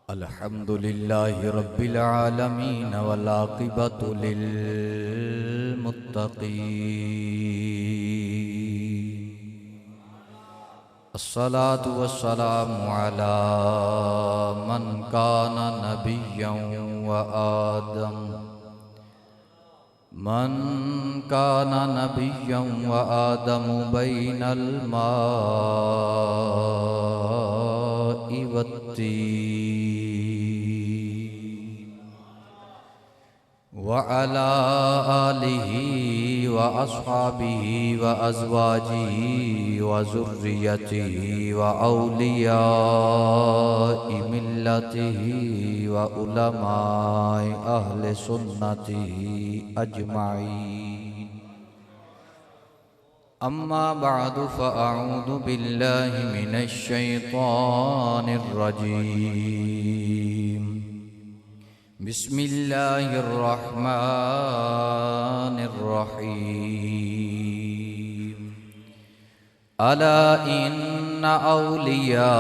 अल्हम्दुलिल्लाहि रब्बिल आलमीन वल आक़िबतु लिल मुत्तक़ीन। अस्सलातु वस्सलामु अला मन कान नबिय्यन व आदम मन कान नबिय्यन व आदमु बैनल माइ वत्तीन व अला आलिहि व अस्हाबिहि व अज़वाजिहि व ज़ुर्रिय्यतिहि व औलियाइ मिल्लतिहि व उलमाए अहले सुन्नतिहि अजमाईन। अम्मा बअदु फ़अऊज़ु बिल्लाहि मिनश शैतानिर रजीम। बिस्मिल्लाहिर रहमानिर रहीम। अला इन्ना औलिया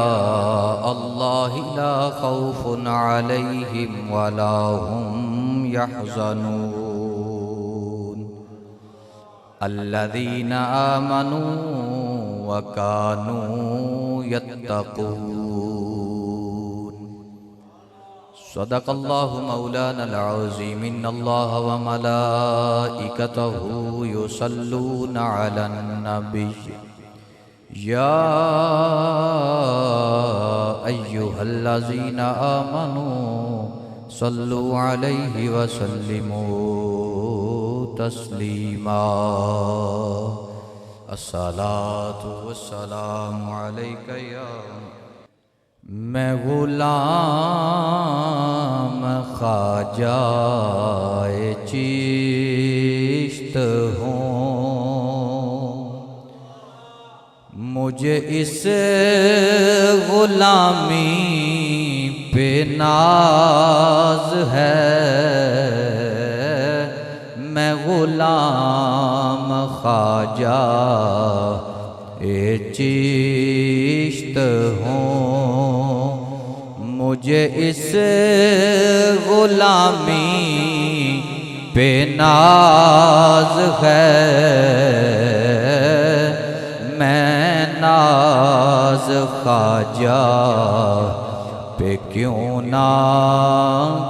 अल्लाहि ला खौफुन अलैहिम वला हुम यहज़नून अल्लज़ीना आमनू व कानू यत्तक़ून। सदक़ल्लाहु मौलानल अज़ीम। इन्नल्लाह व मलाइकतहु युसल्लूना अलन नबिय्य या अय्युहल्लज़ीना आमनू सल्लु अलैहि व सल्लिमू तस्लीमा। अस्सलातु वस्सलामु अलैका या। मैं गुलाम ख्वाजाए चिश्त हूँ, मुझे इस गुलामी पे नाज है। मैं गुलाम ख्वाजा चिश्त हूँ, मुझे इस गुलामी पे नाज है। मैं नाज ख्वाजा पे क्यों ना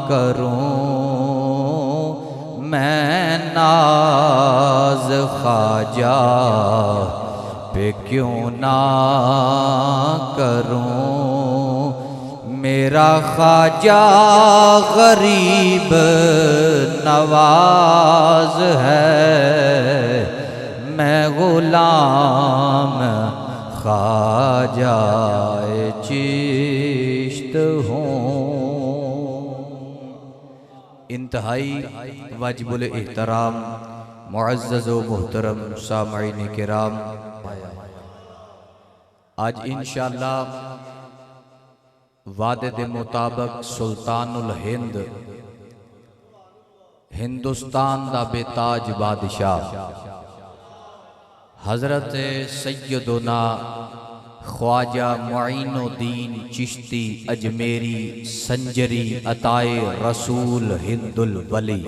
करूं, मैं नाज ख्वाजा पे क्यों ना करूं। मेरा ख्वाजा गरीब नवाज है, मैं गुलाम ख्वाजाए चिश्त हूँ। इंतहाई वाजिबुल एहतराम मुअज़्ज़ज़ व मुहतरम सामईन किराम, आज इंशाअल्लाह वादे दे मुताबिक सुल्तानुल हिंद, हिंदुस्तान दा बेताज बादशाह हज़रत सैयदना ख्वाजा मुईनुद्दीन चिश्ती अजमेरी संजरी अताए रसूल हिंदुल वली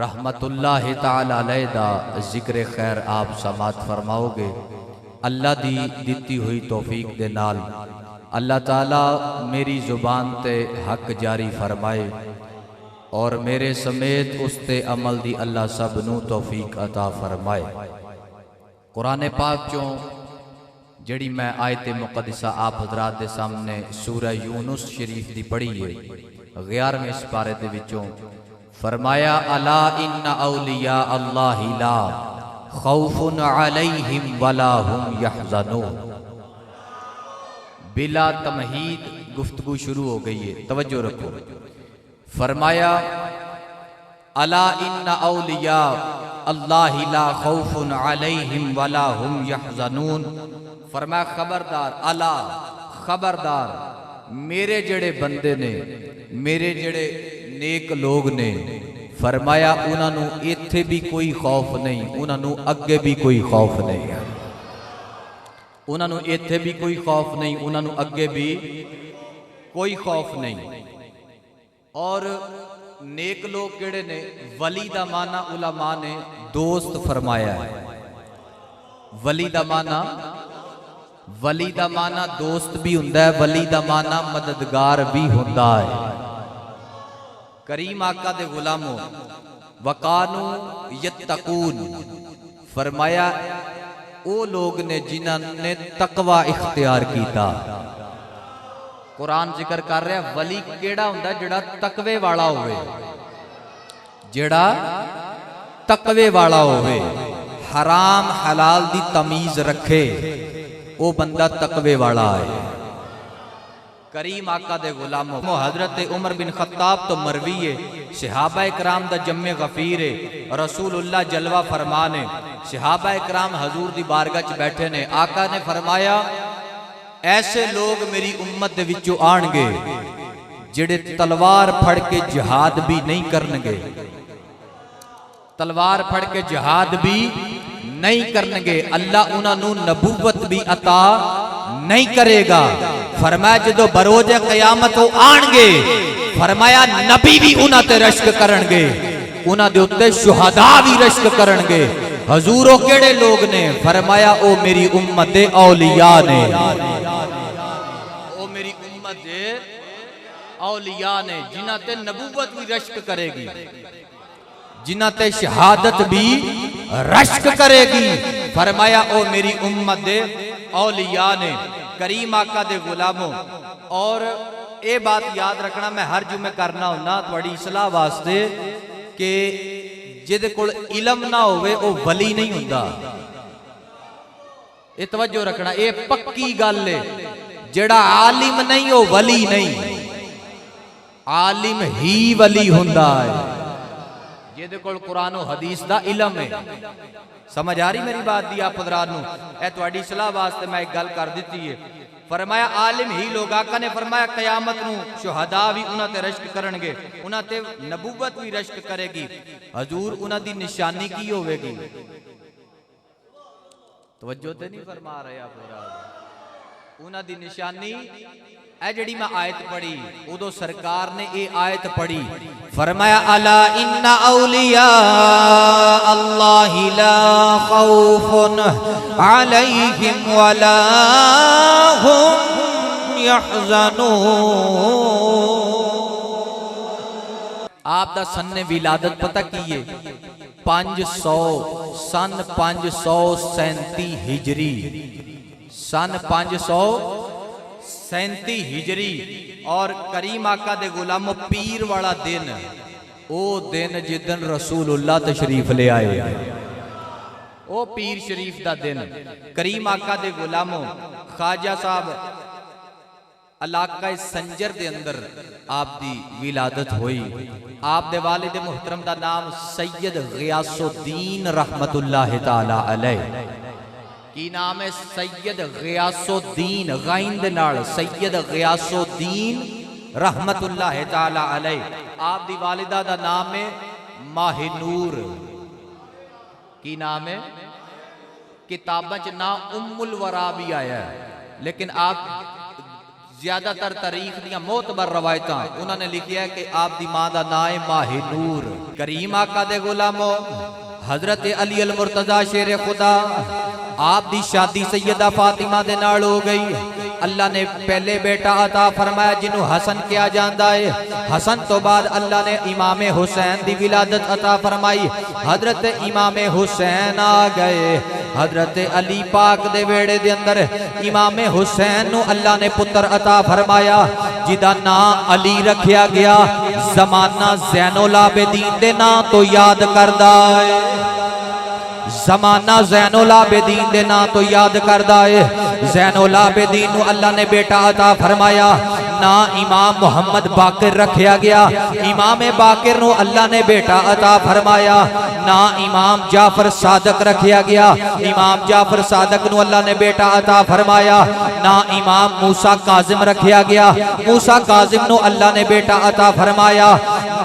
रहमतुल्लाहि ताला अलैह दा जिक्र खैर आप समात फरमाओगे। अल्लाह दी दिती हुई तौफीक दे नाल अल्लाह ताला मेरी ज़ुबान ते हक जारी फरमाए और मेरे समेत उसते अमल दी अल्लाह सब नू तौफीक अता फरमाए। कुरान पाक चों जड़ी मैं आयत मुक़द्दसा आप हज़रात दे सामने सूरह यूनुस शरीफ दी पढ़ी है, 11वें सिपारे दे विचों फरमाया अला इन्ना औलिया अल्लाहि ला खौफुन अलैहिम वला हुम यहज़नून। बिला तमहीद गुफ्तगू शुरू हो गई है, तवज्जो रखो। फरमाया अला इन्ना औलिया अल्लाहि ला खौफुन अलैहिम वला हुम यहज़नून। फरमाया खबरदार, अला खबरदार, मेरे जड़े बंदे ने, मेरे जड़े नेक लोग ने, फरमाया उन्होंने इत्थे भी कोई खौफ नहीं, उन्होंने अगे भी कोई खौफ नहीं है। उन्होंने इत्थे भी कोई खौफ नहीं, उन्होंने अगे भी कोई खौफ नहीं। और नेक लोग किहड़े ने, वली दा माना उलमा ने दोस्त फरमाया है। वली दा माना दोस्त भी हुंदा है, वली दा माना मददगार भी हुंदा है। करीम आका दे गुलामो वकानू यत्तकून फरमाया वो लोग ने जिन्होंने तकवा इख्तियार किया। कुरान जिक्र कर रहा वली केड़ा हुंदा जिहड़ा तकवे वाला होवे, जिहड़ा तकवे वाला होवे, हराम हलाल दी तमीज रखे, वो बंदा तकवे वाला है। करीम आका दे गुलामो हजरत उमर बिन खत्ताब तो मरवी है, सहाबा इकराम दा जम्मे गफीर है, रसूलुल्लाह जलवा फरमाने, सहाबा इकराम हजूर दी बारगाह च बैठे ने। आका ने फरमाया ऐसे लोग मेरी उम्मत दे विचों आणगे जिहड़े तलवार फड़ के जिहाद भी नहीं करनगे, तलवार फड़ के जिहाद भी नहीं करनगे, अल्लाह उन्होंने नबूवत भी अता नहीं करेगा। फरमाया जो बरोजे कयामत वो आणगे, फरमाया नबी भी उन्हां ते रश्क करनगे, उन्हां दे उत्ते शुहदा भी रश्क करनगे। हजूरो केड़े लोग ने, फरमाया ओ मेरी उम्मत दे औलिया ने, ओ मेरी उम्मत दे औलिया ने, जिन्हां ते नबूवत भी रश्क करेगी, जिन्हां ते शहादत भी रश्क करेगी। फरमाया ओ मेरी उम्मत दे औलिया ने। करीम आका दे गुलामों, और ये बात याद रखना मैं हर जुमे करना हुन्ना तुहाडी इसलाह वास्ते कि जिहदे कोल इलम ना होवे वो वली नहीं हुंदा। ये तवज्जो रखना, ये पक्की गल है। जिहड़ा आलिम नहीं वो वली नहीं, आलिम ही वली हुंदा है जिहदे कोल कुरान और हदीस दा इलम है। समझ आ रही मेरी बात दी आप हज़रात नूं? ए तुहाडी सलाह वास्ते मैं एक गल कर दी है। फरमाया आलिम ही लोग, आका ने फरमाया कयामत नूं शुहदा भी उन्हां ते रश्क करनगे, उन्हां ते नबूवत भी रश्क करेगी। हजूर उन्हां दी निशानी की होवेगी? तवज्जो ते नहीं फरमा रहे आप हज़रात? उन्हां दी निशानी ए जड़ी मैं आयत पढ़ी, उदो सरकार ने ये आयत पढ़ी, फरमाया अला इन्ना औलिया अल्लाहि ला खौफुन अलैहिम वला हुम यहज़नून। आप दा सन्ने विलादत पता की है? 500 सन 537 हिजरी, सन 537 हिजरी। और करीम आका दे गुलामों पीर वाला दिन, ओ दिन जिदन रसूलुल्लाह तशरीफ ले आए, ओ पीर शरीफ दा दिन। करीम आका दे गुलामों ख्वाजा साहब इलाका संजर दे अंदर आप दी विलादत हुई। आप दे वालिद मुहतरम दा नाम सैयद गियासुद्दीन रहमतुल्लाह ताला अलैह। की नाम है? सैयद गियासुद्दीन, गाइन दे नाल सैयद गियासुद्दीन रहमतुल्लाह ताला अलैह। आप दी वालिदा दा नाम है माहिनूर। की नाम है? किताबां च ना उम्मुल वरा भी आया है, लेकिन आप ज्यादातर तारीख दियां मोतबर रवायत उन्होंने लिखा है कि आप दी मां दा नाम है माहिनूर। करीम आका दे गुलामो हजरत अली अल मुर्तजा शेर खुदा, आप दी शादी सैयदा फातिमा दे नाल हो गई। अल्लाह ने पहले बेटा अता फरमाया जिन्हों हसन किया जाता है। हसन तो बाद अल्लाह ने इमाम हुसैन दी विलादत अता फरमाई। हजरत इमाम हुसैन आ गए। हजरत अली पाक दे वेड़े दे अंदर इमाम हुसैन नु अल्लाह ने पुत्र अता फरमाया, जिदा नाम अली रखा गया। जमाना ज़ैनुल आबिदीन दे नाम तो याद करदा है, जमाना ज़ैनुल आबिदीन दे नाम तो याद करदा है। ज़ैनुल आबिदीन नु अल्लाह ने बेटा अता फरमाया। ना इमाम मोहम्मद बाकिर रखा गया, इमाम बाकिर नु अल्लाह ने बेटा अता फरमाया। ना इमाम जाफर सादक रखा गया, इमाम जाफर सादक नु अल्लाह ने बेटा अता फरमाया। ना इमाम मूसा काजिम रखा गया, मूसा काजिम नु अल्लाह ने बेटा अता फरमाया।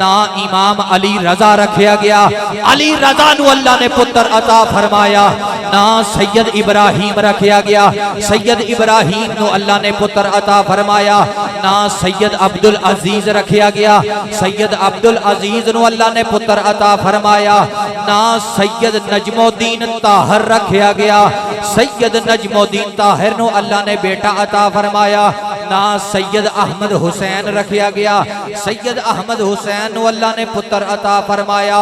ना इमाम अली रजा रखा गया, अली रजा नू अल्लाह ने पुत्र अता फरमाया। ना सैयद इब्राहिम रखा गया, सैयद इब्राहिम नू अल्लाह ने पुत्र अता फरमाया। ना सैयद अब्दुल अजीज रखा गया, सैयद अब्दुल अजीज नू अल्लाह ने पुत्र अता फरमाया। ना सैयद नजमुद्दीन ताहिर रखा गया, सैयद नजमुद्दीन ताहिर नू अल्लाह ने बेटा अता फरमाया। ना सैयद अहमद हुसैन रखा गया, सैयद अहमद हुसैन नू अल्लाह ने पुत्र अता फरमाया।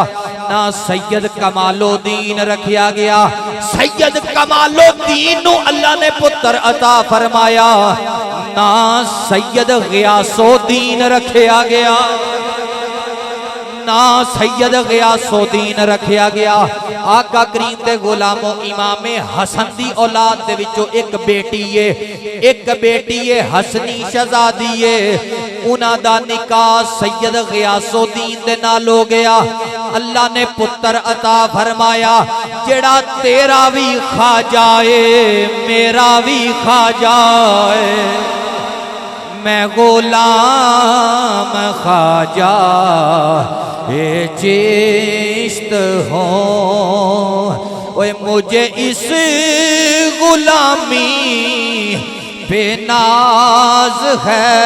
ना सैयद कमालुद्दीन रखा गया, सैयद कमालुद्दीन नू अल्लाह ने पुत्र अता फरमाया। ना सैयद गियासुद्दीन रखा गया, ना सैयद गियासुद्दीन रखा गया। आका करीम दे गुलामों इमामे हसन दी औलाद दे विचों एक बेटी है, एक बेटी है हसनी शहजादी है। उन्हां दा निकाह सैयद गियासुद्दीन दे नाल हो गया। अल्लाह ने पुत्र अता फरमाया, जेड़ा तेरा भी ख्वाजा है मेरा भी ख्वाजा है, मैं गुलाम ख्वाजा ए चिश्त हूँ। ओए मुझे इस गुलामी बेनाज है,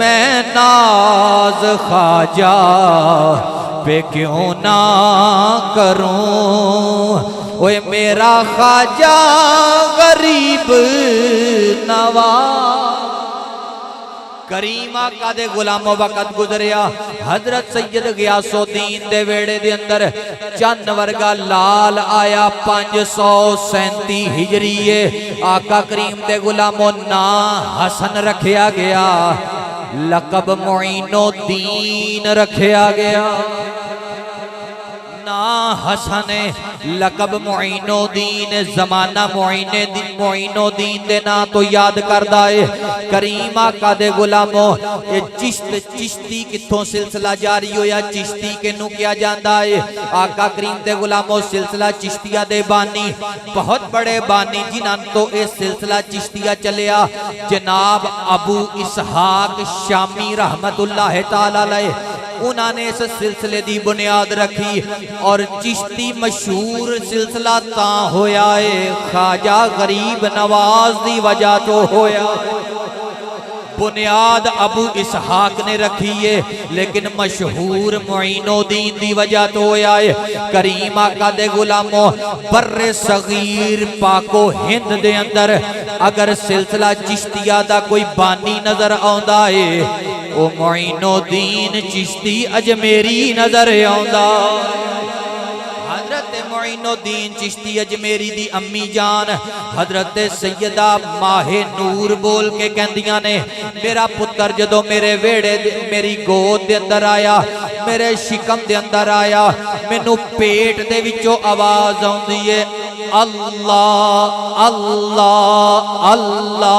मैं नाज ख्वाजा पे क्यों ना करूं। ओए मेरा ख्वाजा गरीब नवाज। करीम आका दे गुलामों वक़्त गुजरिया, हजरत सैयद गियासुद्दीन दे वेड़े दे अंदर चन्न वर्गा लाल आया 537 हिजरी। आका करीम दे गुलामों ना हसन रखा गया, लकब मुईनुद्दीन रखा गया। ना हसन लकब मुईनुद्दीन, जमाना मुईनुद्दीन दे ना तो याद करदा है। करीम आका दे गुलामों ये चिश्ती किथों सिलसिला जारी होया, चिश्ती किनू किया जाता है। आका करीम दे गुलामों सिलसिला चिश्तिया दे बानी बहुत बड़े बानी जिन्हां तो ये सिलसिला चिश्तिया चलिया। जनाब अबू इसहाक शामी रहमतुल्लाह ताला अलैह उन्होंने इस सिलसिले की बुनियाद रखी और चिश्ती मशहूर सिलसिला ता होया है ख्वाजा गरीब नवाज की वजह तो होया। बुनियाद अबू इसहाक ने रखी है लेकिन मशहूर मुईनुद्दीन की वजह तो होया है। करीम आका दे गुलामों बर्रे सगीर पाको हिंद दे अंदर अगर सिलसिला चिश्तिया दा कोई बानी नजर आउंदा है ओ मुईनुद्दीन चिश्ती अजमेरी नजर आउंदा। हजरत मुईनुद्दीन चिश्ती अजमेरी दी अम्मी जान हजरत सैयदा माहे नूर बोल के कहंदियां ने, मेरा पुत्र जदों मेरे वेड़े मेरी गोद दे अंदर आया, मेरे शिकम दे अंदर आया, मैनू पेट दे विचों आवाज आउंदी है अल्लाह अल्लाह अल्लाह।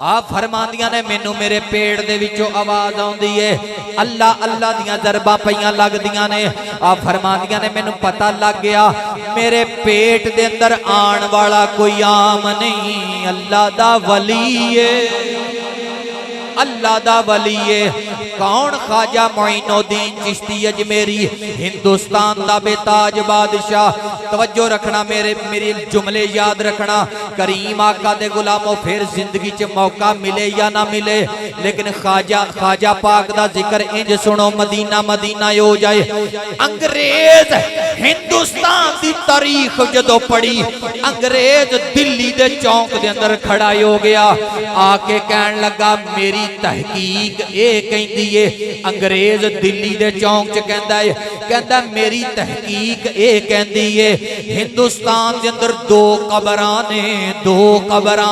आप फरमांदियां ने मैनू मेरे पेट दे विचों आवाज आउंदी है अल्लाह अल्लाह दियां जरबा पईयां लगदियां ने। आप फरमांदियां ने मैनू पता लग गया मेरे पेट दे अंदर आण वाला कोई आम नहीं, अल्लाह दा वली है, अल्लाह दा वली है। कौन? ख्वाजा मुईनुद्दीन चिश्ती अजमेरी, हिंदुस्तान दा बेताज बादशाह। तवज्जो रखना, मेरे जुमले याद रखना। करीम आका दे गुलामों फिर जिंदगी च मौका मिले या ना मिले लेकिन ख्वाजा पाक दा जिक्र इंज सुनो, मदीना मदीना हो जाए। अंग्रेज हिंदुस्तान दी तारीख जदों पढ़ी, अंग्रेज दिल्ली दे चौंक दे अंदर खड़ा हो गया, आके कहन लगा मेरी तहकीक ये कहती है। अंग्रेज दिल्ली दे चौंक च कहंदा मेरी तहकीक ये कहती है हिंदुस्तान दे अंदर दो कबरां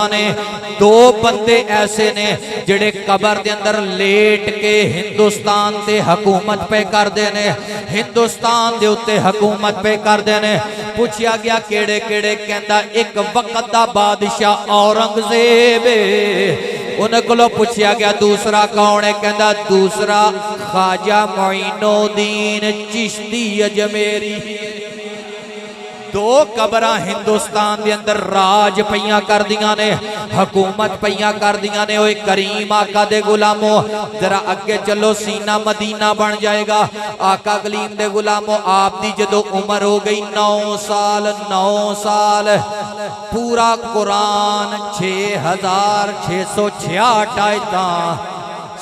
ने, दो बंदे ऐसे ने जिहड़े कबर दे अंदर लेट के हिंदुस्तान ते हुकूमत पे करदे ने, हिंदुस्तान दे उत्ते हुकूमत पे करदे ने। पूछया गया केड़े केड़े, कहंदा एक वक्त दा बादशाह औरंगजेब उन्हें को पूछया गया दूसरा कौन है, कहंदा दूसरा ख्वाजा मुईनुद्दीन चिश्ती अजमेरी। दो कबरां हिंदुस्तान के अंदर राज पईयां कर दियां ने, हुकूमत पईयां कर दियां ने। ओए करीम आका दे गुलामो जरा अगे चलो, सीना मदीना बन जाएगा। आका कलीम दे गुलामो आप दी जदों उम्र हो गई 9 साल, 9 साल पूरा कुरान 6666 आयतां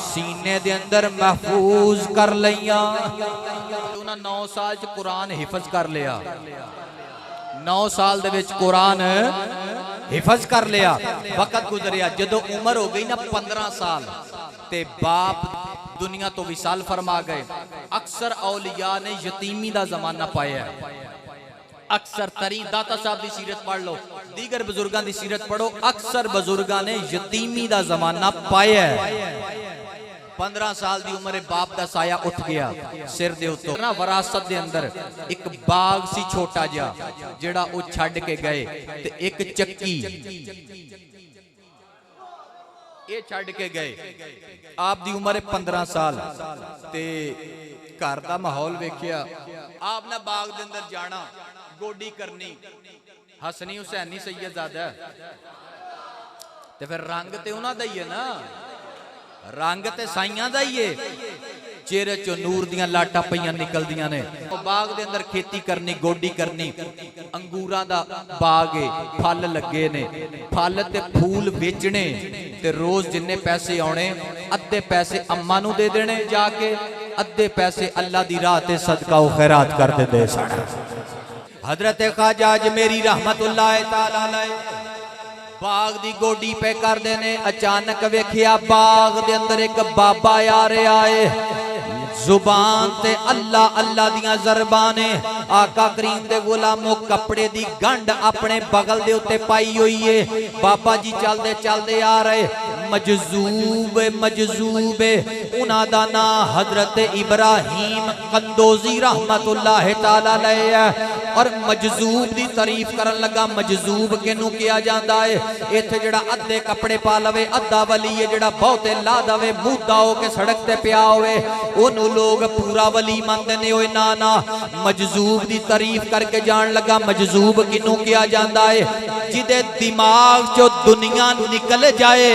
सीने दे अंदर महफूज कर लिया। 9 साल च कुरान हिफज कर लिया, 9 साल दे विच कुरान हिफज कर लिया। वक्त गुजरिया, जदों उम्र हो गई ना 15 साल ते बाप दुनिया तो विसाल फरमा गए। अक्सर औलिया ने यतीमी दा जमाना पाया। अक्सर तरीन दाता साहब की सीरत पढ़ लो, दीगर बुजुर्गों की सीरत पढ़ो, अक्सर बुजुर्गों ने यतीमी दा जमाना पाया। 15 साल की उम्र बाप का साया उठ गया सिर दे उत्तों ना। विरासत दे अंदर एक बाग सी छोटा जिहा जेड़ा वो छड्ड के गए, ते एक चक्की ये छड्ड के गए। आप दी उम्र 15 साल ते घर का माहौल वेखिया। आपने बाग दे अंदर जाना, गोडी करनी, हसनी हुसैनी सैयदजादा ते फिर रंग ते उन्हां दा ही है ना, रंग ते साइयां दा ही है। चेहरे चो नूर दियां लाटां पईयां निकलदियां ने। बाग दे अंदर खेती करनी, गोडी करनी, अंगूरां दा बाग है, फल लगे ने, फल ते फूल बेचने ते रोज जिन्ने पैसे आने अद्धे पैसे अम्मा नू दे देने जाके, अद्धे पैसे अल्लाह दी राह ते सदका व खैरात कर देंदे सन। हजरत ख्वाजा अजमेरी रहमतुल्लाह तआला अलैह बाग दी गोडी पे कर देने। अचानक वेखिया बाग दे अंदर एक बाबा आ रहा है, जुबान ते अल्लाह अल्लाह दियां ज़रबाने। आका करीम दे गुलामो कपड़े दी गंढ अपने बगल दे उत्ते पाई हुई है। बाबा जी चलदे चलदे आ रहे, मजजूब मजजूब उन्हां दा नाम हजरत इब्राहिम कंदोजी रहमतुल्लाह तआला अलैह। और मजजूब दी तारीफ करन लगा। मजजूब किनू किया जाता है? इत्थे जेड़ा अद्धे कपड़े पा लवे अद्धा वली है, जेड़ा बहुते ला दवे मुद्दा हो के सड़क ते पिया होवे ओनू लोग पूरा वली मनदे ने। ओए ना ना, मजजूब दी तारीफ करके जान लगा। मजजूब किनू किया जाता है? जिदे दिमाग चो दुनिया निकल जाए,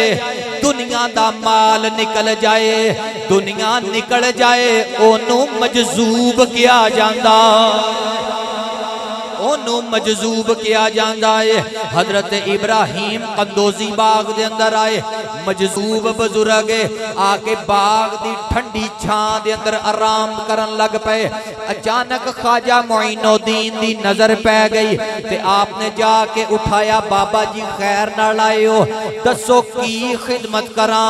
दुनिया दा माल निकल जाए, दुनिया निकल जाए, ओनू मजजूब किया जाता, ओनू मजजूब किया जाता है। हजरत इब्राहिम कंदोजी बाग दे अंदर आए, मजजूब बुजुर्ग आके बाग दी ठंडी छां दे अंदर आराम करन लग पे। अचानक ख्वाजा मोइनुद्दीन दी नजर पै गई ते आपने जाके उठाया, बाबा जी खैर नाल आए हो, दसो की खिदमत करा।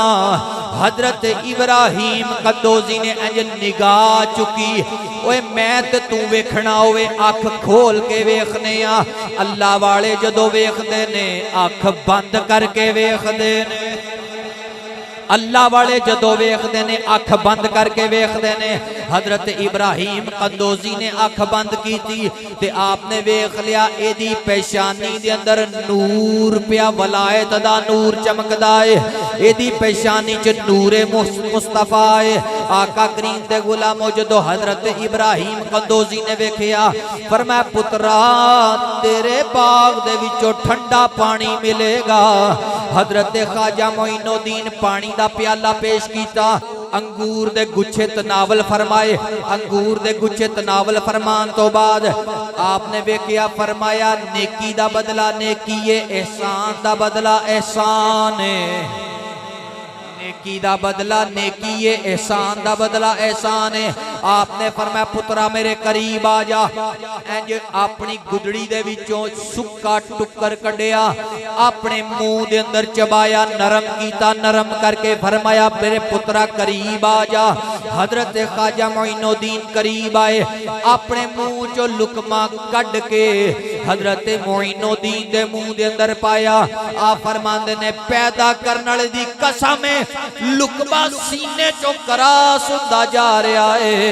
हजरत इब्राहिम कंदोजी ने इंज निगाह चुकी, ओए मैं ते तू वेखना होवे अख खोल के वेखने आ। अल्लाह वाले जदों वेखदे ने अख बंद करके वेखदे ने, अल्लाह वाले जदों वेखदे ने अख बंद करके वेखदे ने। हजरत इब्राहिम कंदोजी ने अख बंद की थी ते आपने वेख लिया एदी पेशानी दे अंदर नूर पिया, वलायत दा नूर चमकदा है। एदी पेशानी च नूरे मुस्तफा है। आका करीम दे गुलामो जदों हजरत इब्राहिम कंदोजी ने वेखिया, फरमाया पुत्रा तेरे बाग दे विचों ठंडा पानी मिलेगा। हजरत ख्वाजा मोइनुद्दीन पानी दा प्याला पेश किया, अंगूर दे गुच्छे तनावल फरमाए। अंगूर दे गुच्छे तनावल फरमान तो बाद आपने वेखिया, फरमाया नेकी दा बदला नेकी है, एहसान दा बदला एहसान है। नेकी दा बदला नेकी है, एहसान दा बदला एहसान है। आपने फरमाया पुत्रा मेरे करीब आ जा। इंज अपनी गुदड़ी दे विचों सुक्का टुक्कर कढ़िया, अपने मुंह दे अंदर चबाया, नरम कीता, नरम करके फरमाया मेरे पुत्रा करीब आ जा। हजरत ख्वाजा मोइनुद्दीन करीब आए, अपने मुंह चो लुकमा कढ़ के हजरत मोइनुद्दीन दे मुंह दे अंदर पाया। आ फरमांदे ने पैदा करने वाले दी कसम है, लुकमा सीने चो करास हुंदा जा रहा है।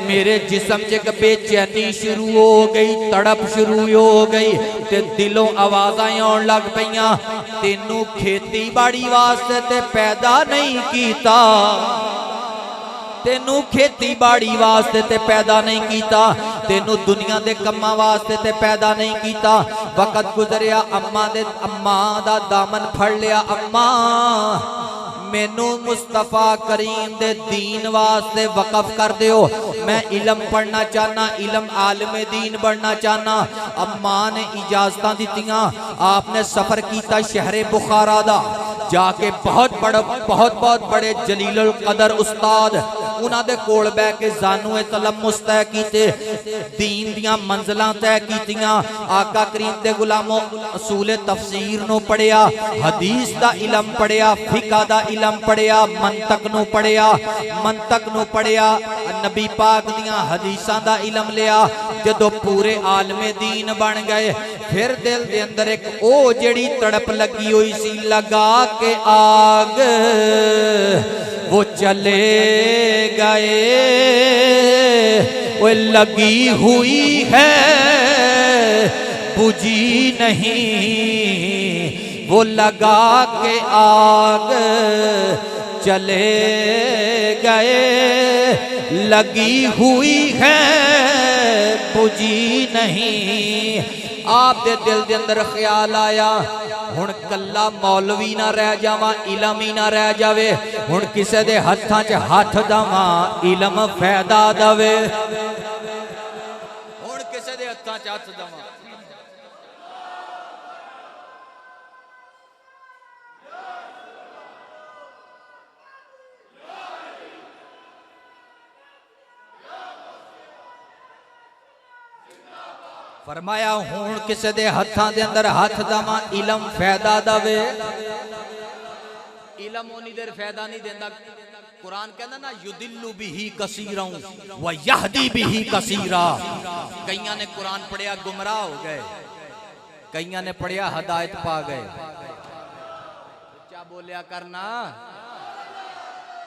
मेरे जिस्म च एक बेचैनी शुरू हो गई, तड़प शुरू हो गई ते दिलों आवाज़ां आउण लग पईयां, तेनू खेती बाड़ी वास्ते ते पैदा नहीं कीता, तेनू खेती बाड़ी वास्ते ते पैदा नहीं कीता। तेनू दुनिया दे कम्मां वास्ते ते पैदा नहीं कीता। वक़्त गुजरिया अम्मा दा दामन फड़ लिया, अम्मा मैनू मुस्तफा करीम दे दीन वास्ते वक़फ कर दियो, मैं इलम पढ़ना चाहना, इलम आलमे दीन बनना चाहना। अम्मा ने इजाजत दित्तियां, आपने सफर किया शहरे बुखारा दा, जाके बहुत बड़े जलीलुल कदर उस्ताद उन्हां दे कोल बैठ के ज़ानुए तलम्मुस तय कीते, दीन दियां मंजिलां तय कीतियां। आका करीम दे गुलामों असूल तफसीर नूं पढ़िया, हदीस दा इलम पढ़िया, फिका दा इलम पढ़िया, मंतक नूं पढ़िया, नबी पाक दियां हदीसां दा इलम लिया। जदों पूरे आलमे दीन बन गए, फिर दिल दे अंदर एक ओ जेड़ी तड़प लगी हुई सी, लगा के आग वो चले गए, वो लगी हुई है बुझी नहीं, वो लगा के आग चले गए, लगी हुई है बुझी नहीं। आप दे दिल दे अंदर ख्याल आया, हुण कल्ला मौलवी ना रह जावा, इलम ही ना रह जावे, हुण किसे दे हत्थां च हथ दवा, इलम फायदा दवे, हुण किसे दे हत्थां च हथ दवा। फरमाया हुण किसे दे हत्थां दे अंदर हथ दवा, इलम फायदा दवे। इलम उन्नी देर फायदा नहीं देंदा। कुरान कहना ना युदिल्लु बिही कसीरा व यहदी बिही कसीरा। कईयां ने कुरान पढ़िया गुमराह हो गए, कईयां ने पढ़िया हदायत पा गए। क्या बोलिया करना,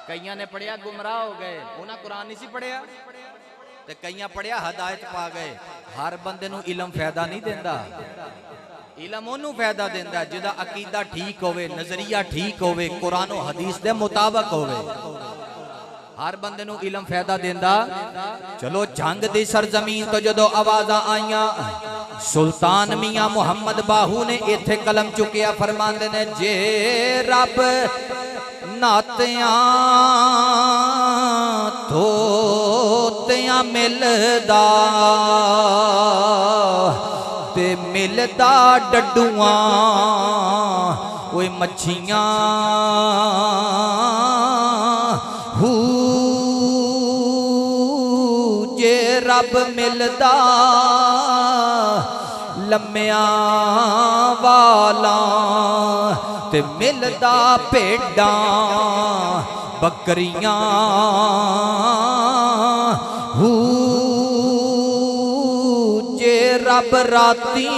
कईयां ने पढ़िया गुमराह हो गए, उन्हें कुरान नहीं सी पढ़िया, ते कईयां पढ़िया हदायत पा गए। हर बंदे नूं इलम फायदा नहीं देंदा, इलम ओनू फायदा देंदा जिहदा अकीदा ठीक होवे, नजरिया ठीक होवे, कुरान और हदीस दे मुताबिक होवे। हर बंदे नूं इलम फायदा देंदा। चलो जंग दी सरजमीन तो जदों आवाज़ां आईयां, सुल्तान मियां मुहम्मद बाहू ने इत्थे कलम चुकिया, फरमांदे ने जे रब नातियां धोतियां मिलदा ते मिलदा डड्डुआं, ओए मच्छियां हू जे रब मिलदा लम्मिया वाला ते मिलदा भेडां बकरियां, हू जे रब राती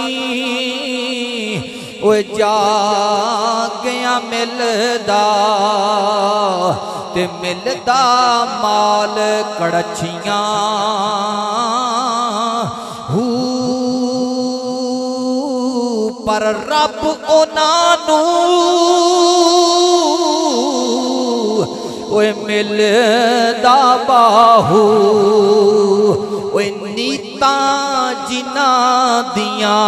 ओए जागिया मिलदा ते मिलदा माल कड़छियां, हू पर रब उन्हां नूं ओए मिलदा बाहू, ओए नीता जिन्हां दियां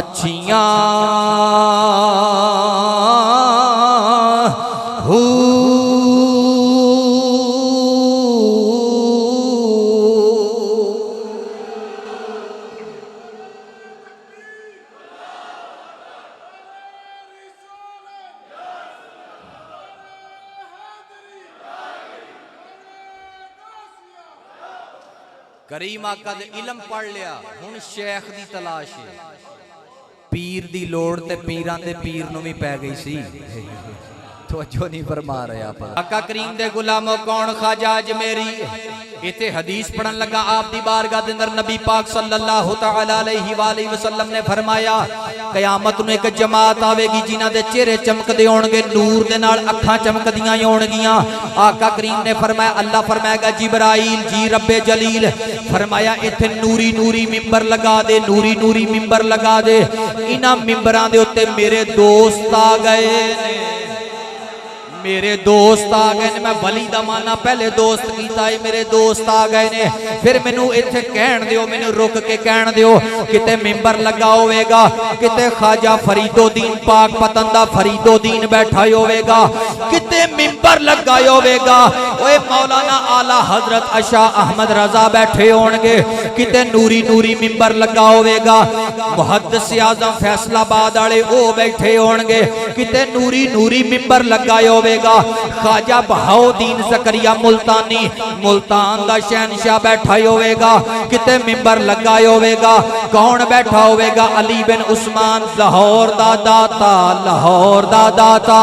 अच्छियां, हू करीम आका दे इलम पढ़ लिया, हुण शेख दी तलाश है। पीर दी लोड़ ते पीरां दे पीर नूं भी पै गई सी, तवज्जो नहीं फरमा रहे आप। आका करीम दे गुलामों कौन ख्वाजा अजमेरी, इत्थे हदीस पढ़न लगा आप दी बारगाह दे अंदर नबी पाक सल्लल्लाहु तआला अलैहि वसल्लम ने फरमाया कयामत नूं एक जमात आवेगी जिन्हां दे चेहरे चमकदे होणगे, नूर दे नाल अखां चमकदियां होणगियां। आका करीम ने फरमाया, अल्लाह फरमाएगा जिब्राइल जी रब्बे जलील, फरमाया इत्थे नूरी नूरी मिंबर लगा दे, नूरी नूरी मिंबर लगा दे। इन्हां मिंबरां दे उत्ते मेरे दोस्त आ गए ने, मेरे दोस्त आ गए ने, मैं वली दा माना पहले दोस्त कीता है, मेरे दोस्त आ गए ने। फिर मैनू इत्थे कहण दिओ, मैनू रुक के कहण दिओ, किते मिंबर लगा होवेगा, किते ख्वाजा फरीदुद्दीन पाक पतन दा फरीदुद्दीन बैठा होवेगा, किते मिंबर लगा होवेगा, ओए मौलाना आला हजरत अशा अहमद रजा बैठे होणगे, किते नूरी नूरी मिंबर लगा होवेगा, मुहद्दिस आज़म फैसलाबाद वाले ओ बैठे होणगे, किते नूरी नूरी मिंबर लगा होवेगा, ख्वाजा बहाउद्दीन ज़करिया मुल्तानी मुल्तान दा शहनशाह बैठा होवेगा, किते मिंबर लगा होवेगा। कौन बैठा होवेगा? अली बिन उस्मान लाहौर दा दाता, लाहौर दा दाता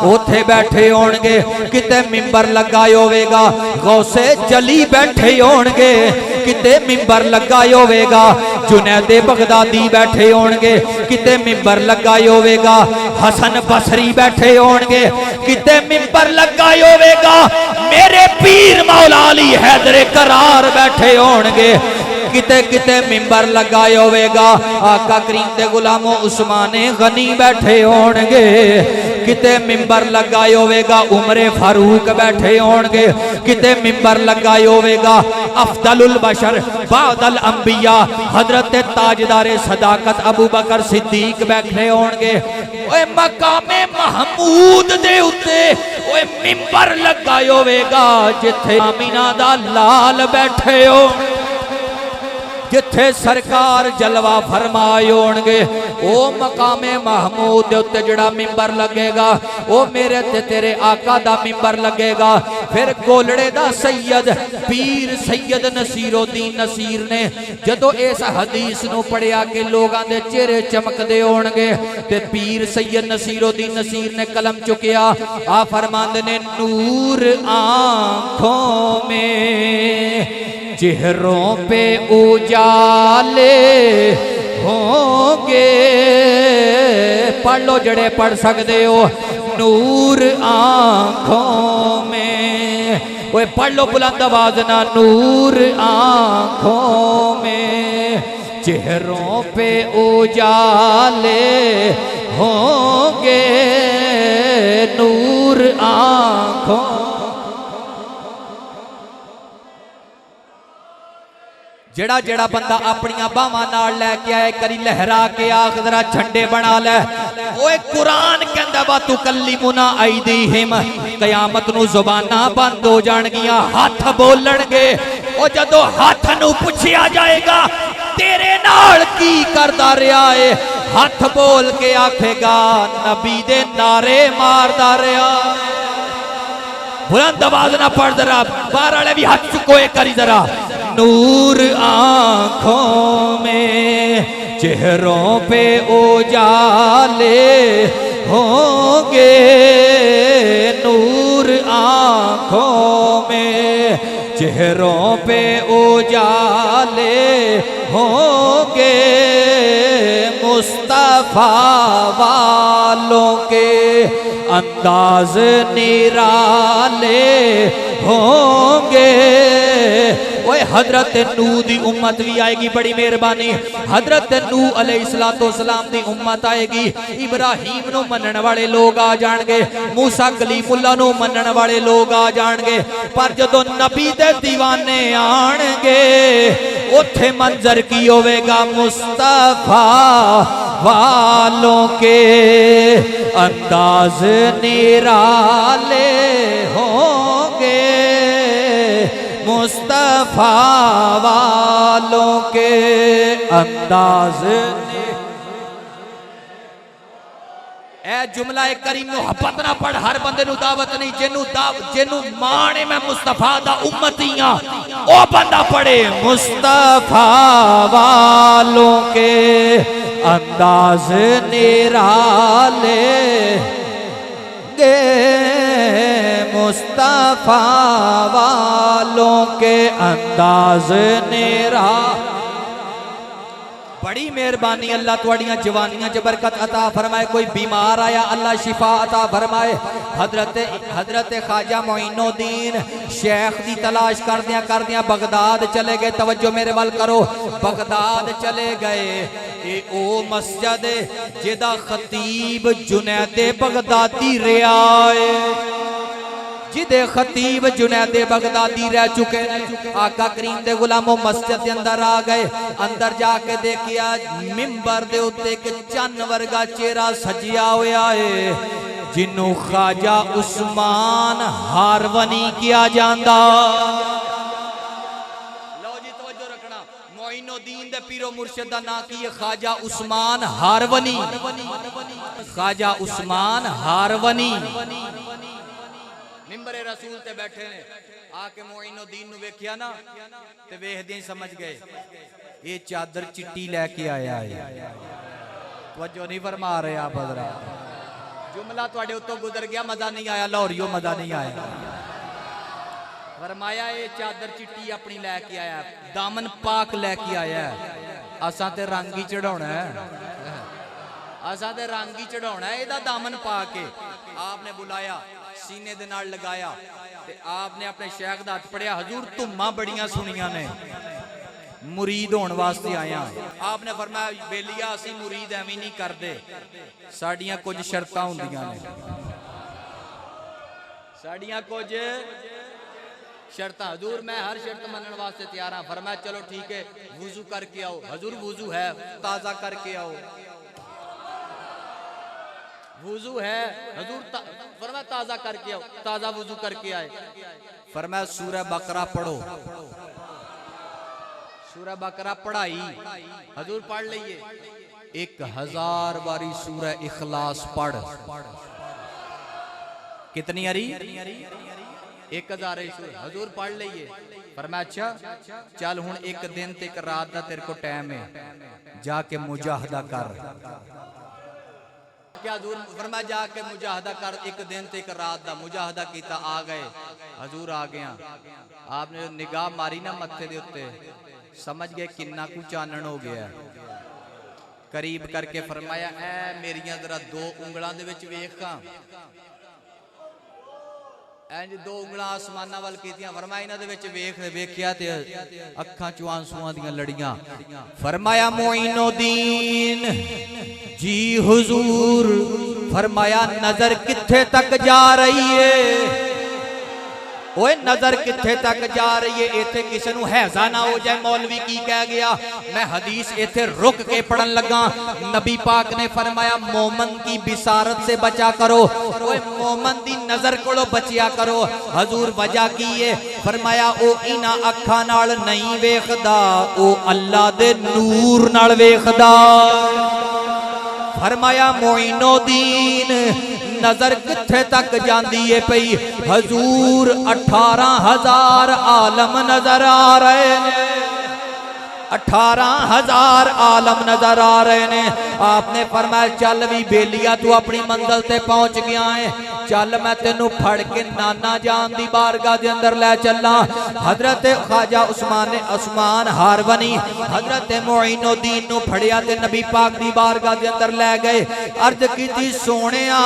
उथे बैठे होणगे, किते मिंबर लगा होवेगा। गौसे जली बैठे होणगे, किते मिंबर लगा होवेगा। जुनैदे बगदादी बैठे होणगे, किते मिंबर लगा होवेगा। हसन बसरी बैठे होणगे, किते मिंबर लगा होवेगा। मेरे पीर मौला अली हैदर करार बैठे होणगे, किते किते मिंबर लगा होवेगा। आका करीम दे गुलामो उस्माने गनी बैठे होणगे, किते मिंबर लगा होवेगा। उमरे फारूक बैठे होणगे, किते मिंबर लगा होवेगा। अफदलुल बशर बादल अंबिया हजरत ताजदारे सदाकत अबू बकर सिद्दीक बैठे होणगे। ओए मकामे महमूद दे उत्ते ओए मिंबर लगा होवेगा, जिथे आमीना दा लाल बैठे हो, जिथे सरकार जलवा फरमाए होणगे। ओ मकामे महमूद दे उत्ते जड़ा मिंबर लगेगा, ओ मेरे ते तेरे आका दा मिंबर लगेगा। फिर गोलड़े दा सैयद पीर सैयद नसीरुद्दीन नसीर ने जदों इस हदीस नूं पढ़िया कि लोगां दे चेहरे चमकदे होणगे, ते पीर सैयद नसीरुद्दीन नसीर ने कलम चुकिया। आ फरमांदे ने, नूर आँखों में चेहरों पे उजाले होंगे। पढ़ लो जड़े पढ़ सकते हो। नूर आँखों में, वो पढ़ लो बुलंद आवाज ना। नूर आँखों में चेहरों पे उजाले होंगे। नूर आँखों जड़ा जड़ा बंदा अपनिया बावां नाल लैके आए, करी लहरा के आख जरा झंडे बना लै। ओए कुरान कहंदा वा तुकल्लिमुना ऐदीहिम, कयामत नूं ज़ुबानां बंद हो जाणगियां, हथ बोलणगे। ओ जदों हथ नूं पुछिया जाएगा तेरे नाल की करदा रहा है, हथ बोल के आखेगा नबी दे नारे मारदा रहा। बुलंद आवाज ना पढ़ जरा, बाहर वाले भी हाथ चुकोए करी जरा। नूर आँखों में चेहरों पे उजाले होंगे। नूर आँखों में चेहरों पे उजाले होंगे। मुस्तफा वालों के अंदाज निराले होंगे। ओए हजरत नूह दी उम्मत भी आएगी, बड़ी मेहरबानी। हजरत नूह अलैहिस्सलाम दी उम्मत आएगी। इब्राहिम नू मनण वाले लोग आ जाणगे, मूसा कलीमुल्लाह नू मनण वाले लोग आ जाणगे। पर जदों नबी दे दीवाने आणगे उथे मंजर की होवेगा। मुस्तफा वालों के अंदाज निराले होंगे। मुस्तफा वालों के अंदाज ए जुमला एक करीम मुहब्बत ना पढ़, हर बंदे नू दावत नहीं। जिन्नू माने मैं मुस्तफा दा उम्मती हां ओ बंदा पढ़े। मुस्तफा वालों के अंदाज निराले गे। मुस्तफा वालों के अंदाज निरा। बड़ी मेहरबानी अल्लाह तुहाड़ियां जवानियां च बरकत अता फरमाए। कोई बीमार आया अल्लाह शिफा अता फरमाए। हजरत ख्वाजा मोइनुद्दीन शेख की तलाश करदियां बगदाद चले गए। तवज्जो मेरे वाल करो, बगदाद चले गए। ये ओ मस्जिद जिदा खतीब जुनैदे बगदादी रहा है। जिदे खतीब जुनैद बगदादी रह चुके हैं। आका करीम दे गुलामों मस्जिद के अंदर आ गए। अंदर जाके देखिया मिंबर दे उत्ते एक चन्न वर्गा चेहरा सजिया होया है, जिन्हों ख्वाजा उस्मान हारवनी किया जांदा। मोइनुद्दीन दे पीरो मुर्शिद दा नाम की ख्वाजा उस्मान हारवनी। ख्वाजा उस्मान हारवनी मिंबरे रसूल ते बैठे ने। आके मोइनुद्दीन नु वेखिया ना ते वेखदे ही समझ गए ये चादर चिट्टी लेके आया है। तवज्जो नहीं फरमा रहे आप हज़रात। जुमला तुहाडे उत्तों गुजर गया, मजा नहीं आया, लाहौरियो मजा नहीं आया। फरमाया ये चादर चिट्टी अपनी लैके आया, दामन पाक लैके आया। असां ते रंग ही चढ़ाना है, असां ते रंग ही चढ़ाना है, एदा दामन पाक है। आपने बुलाया, सीने दे नाल लगाया ते आपने अपने शेख दा हथ पड़िया। हजूर धुम्मा बड़ियां सुनिया ने, मुरीद होने वास्ते आया। आपने फरमाया बेलिया असी मुरीद एवं नहीं करते, साड़ियां कुछ शर्तां हुंदियां ने, साड़ियां कुछ शर्त। हजूर मैं हर शर्त मनने वास्ते तैयार हाँ। फरमाया चलो ठीक है, वुजू करके आओ। हजूर वुजू है, ताजा करके आओ। वुजू है हजूर, फरमाया ताजा करके आओ। ताजा वुजू करके आए। फरमाया सूरह बकरा पढ़ो। सूरह बकरा पढ़ाई, हजूर पढ़ लीजिए। 1000 बारी सूरह इखलास पढ़। कितनी अरी? 1000 हजूर पढ़ लीजिए। फरमाया अच्छा चल हुन एक दिन ते एक रात का तेरे को टाइम है, जाके मुजाहदा कर। क्या हजूर? फरमाया जाके मुजाहदा कर। एक दिन ते एक रात का मुजाहदा किया। आ गए हजूर, आ गया। आपने निगाह मारी ना मत्थे दे उत्ते, समझ गए किन्ना कु चानन हो गया। करीब करके फरमाया ऐ मेरियां जरा 2 उंगलां दे विच वेखां। इंज 2 उंगलां आसमानां वल कीतियां। फरमाया इन्हां दे विच वेख। वेखिया ते अखां चों आंसुआं दियां लड़ियां। फरमाया मोइनुद्दीन जी हुजूर। फरमाया नजर कित्थे तक जा रही है? ओए नजर कित्थे तक जा रही है? इत्थे किसी नूं हैजा ना हो जाए मौलवी की कह गया। मैं हदीस इत्थे रुक के पढ़न लगा। नबी पाक ने फरमाया मोमन की बिसारत से बचा करो। ओए मोमन दी नजर कोलों बचिया करो। हजूर वजह की है? फरमाया ओ इन्हां अखां नाल नहीं वेखदा, ओ अल्लाह दे नूर नाल वेखदा। फरमाया मोइनुद्दीन नजर कित्थे तक जांदी है पई? हजूर 18,000 आलम नजर आ रहे हैं। 18,000 आलम नजर आ रहे ने। आपने फरमाया चल भी बेलिया तू अपनी मंजिल ते पहुंच गया है, चल मैं तेनू फड़ के नाना जान दी बारगाह दे अंदर ले चलना। हजरत ख्वाजा उस्मान हारवनी हजरत मोइनुद्दीन नू फड़िया ते नबी पाक दी बारगाह दे अंदर ले गए। अर्ज कीती सोहणिया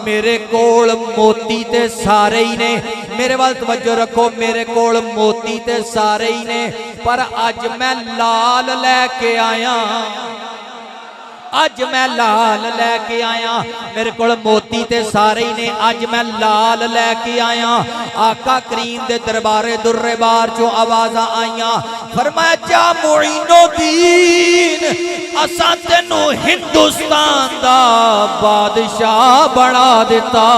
मेरे कोल मोती ते सारे ही ने। मेरे वाल तवज्जो रखो, मेरे कोल मोती ते सारे ही ने, पर अज मैं लाल लैके आया। अज मैं लाल लैके आया। मेरे को मोती ते सारे ही ने, अज मैं लाल लैके आया। आका करीम दे दरबारे दुर्रे बार चो आवाज़ां आईयां। फरमाया जा मोइनुद्दीन असां तेनू हिंदुस्तान दा बादशाह बना दिता।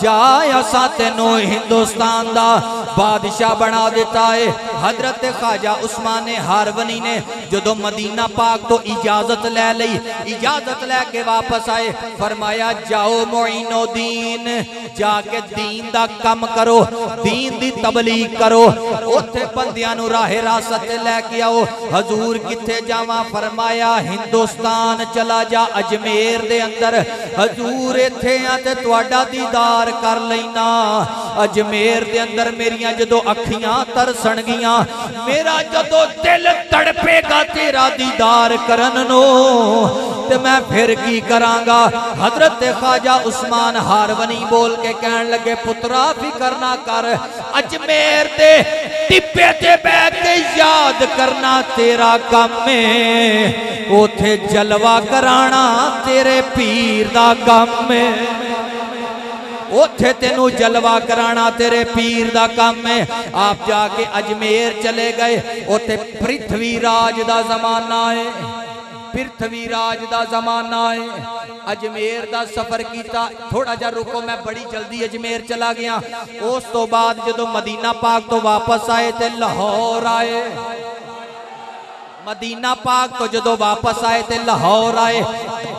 जा असां तेनू हिंदुस्तान दा बादशाह बना दिता है। हजरत ख्वाजा उस्मान हारवनी ने जदों मदीना पाक तो इजाजत ले लई, इजाजत लैके वापस आए। फरमाया जाओ मोइनुद्दीन जाके दीन दा कम करो, दीन दी तबलीग करो, उत्थे बंदियां नू राहे रासत लैके आओ। हजूर किथे जावां? फरमाया हिंदुस्तान चला जा, अजमेर दे अंदर। हजूर इत्थे आ ते तुहाडा दीदार कर लेना। अजमेर दे अंदर मेरियां जदों अखियां तरसन गियां, मेरा जदों दिल तड़पेगा तेरा दीदार करन नो, ते मैं फिर की करांगा। हजरत ख्वाजा उस्मान हारवनी बोल के कहन लगे पुत्रा फिकर ना कर, अजमेर दे टिप्पे ते बैठ के याद करना तेरा काम है, उथे जलवा कराना तेरे पीर दा काम है। उथे तेनू जलवा कराना तेरे पीर दा काम है। आप जाके अजमेर चले गए, उथे पृथ्वी राज दा जमाना है, पृथ्वी राज दा जमाना है। अजमेर दा सफर किया, थोड़ा जा रुको, मैं बड़ी जल्दी अजमेर चला गया। उस तो बाद जो मदीना पाक तो वापस आए तो लाहौर आए, मदीना पाक तो जो वापस आए तो लाहौर आए।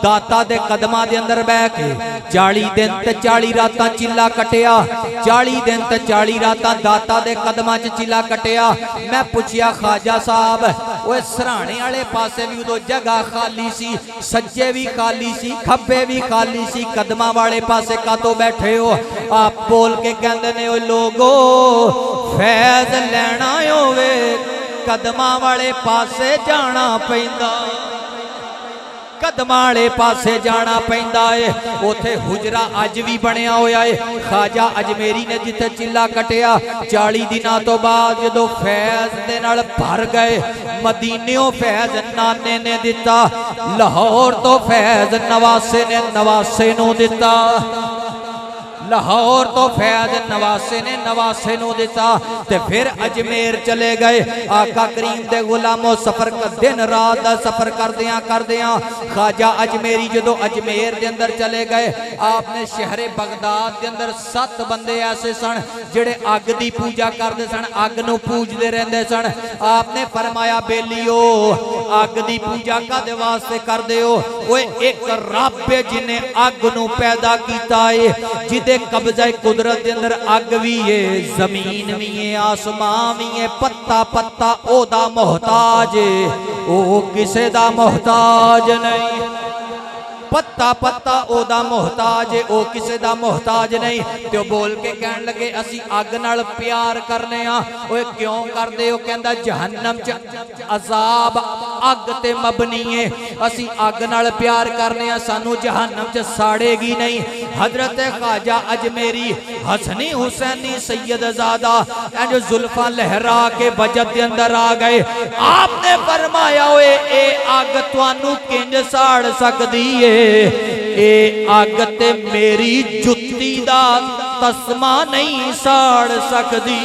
दाता दे कदमां दे अंदर बह के 40 दिन ते 40 रातां चिल्ला कटिया, 40 दिन ते 40 रातां दाता दे कदमां च चिल्ला कटिया। मैं पूछया ख्वाजा साहब, ओए सराणे वाले पासे भी उदो जगह खाली सी, सज्जे भी खाली सी, खब्बे भी खाली सी, कदमां वाले पासे कातों बैठे हो? आप बोल के कहंदे ने, ओए लोगो फैज लैना होवे कदमां वाले पासे जाना पैंदा, कदमां वाले पासे जाना पैंदा है। उथे हुजरा अज भी बनया होया है। ख्वाजा अजमेरी ने जिथे चिल्ला कटिया, 40 दिनों तो बाद जो फैज दे नाल भर गए, मदीनेओ फैज नाने ने दिता, लाहौर तो फैज नवासे ने नवासे नू दिता, लाहौर तो फैज नवासे ने नवासे नू दिता। ते फिर अजमेर चले गए। आका करीम दे गुलामों सफर कर दिन रात दा सफर करदियां करदियां ख्वाजा अजमेरी जो अजमेर दे अंदर चले गए, आपने शहरे बगदाद के अंदर 7 बंदे ऐसे सन जेड़े अग दी पूजा करते सन, अग नू पूजते रहंदे सन। आपने फरमाया बेलियो अग दी पूजा कादे वास्ते करदे हो? ओए एक रब है जिन्हें अग नू पैदा कीता है, जिदे कब्जा कुदरत के अंदर अग भी है, जमीन भी है, आसमान भी है, पत्ता पत्ता ओदा मोहताज है, ओ किसे दा मोहताज नहीं। पत्ता पत्ता ओदा मोहताज है, ओ किसे दा मोहताज नहीं। तो बोल के कहन लगे असी अग नाल प्यार करने आ। ओए क्यों करदे हो? कहंदा जहन्नम च अजाब अग ते मबनी है, असी अग नाल प्यार करने आ, सानू जहन्नम च साड़ेगी नहीं। हजरत ख्वाजा अजमेरी हसनी हुसैनी सैयदजादा एंड जुल्फा लहरा के बजट के अंदर आ गए। आपने फरमाया ओए ए अग तुहानू किंज साड़ सकदी है? ए अग ते मेरी जुत्ती दा तस्मा नहीं साड़ सकदी।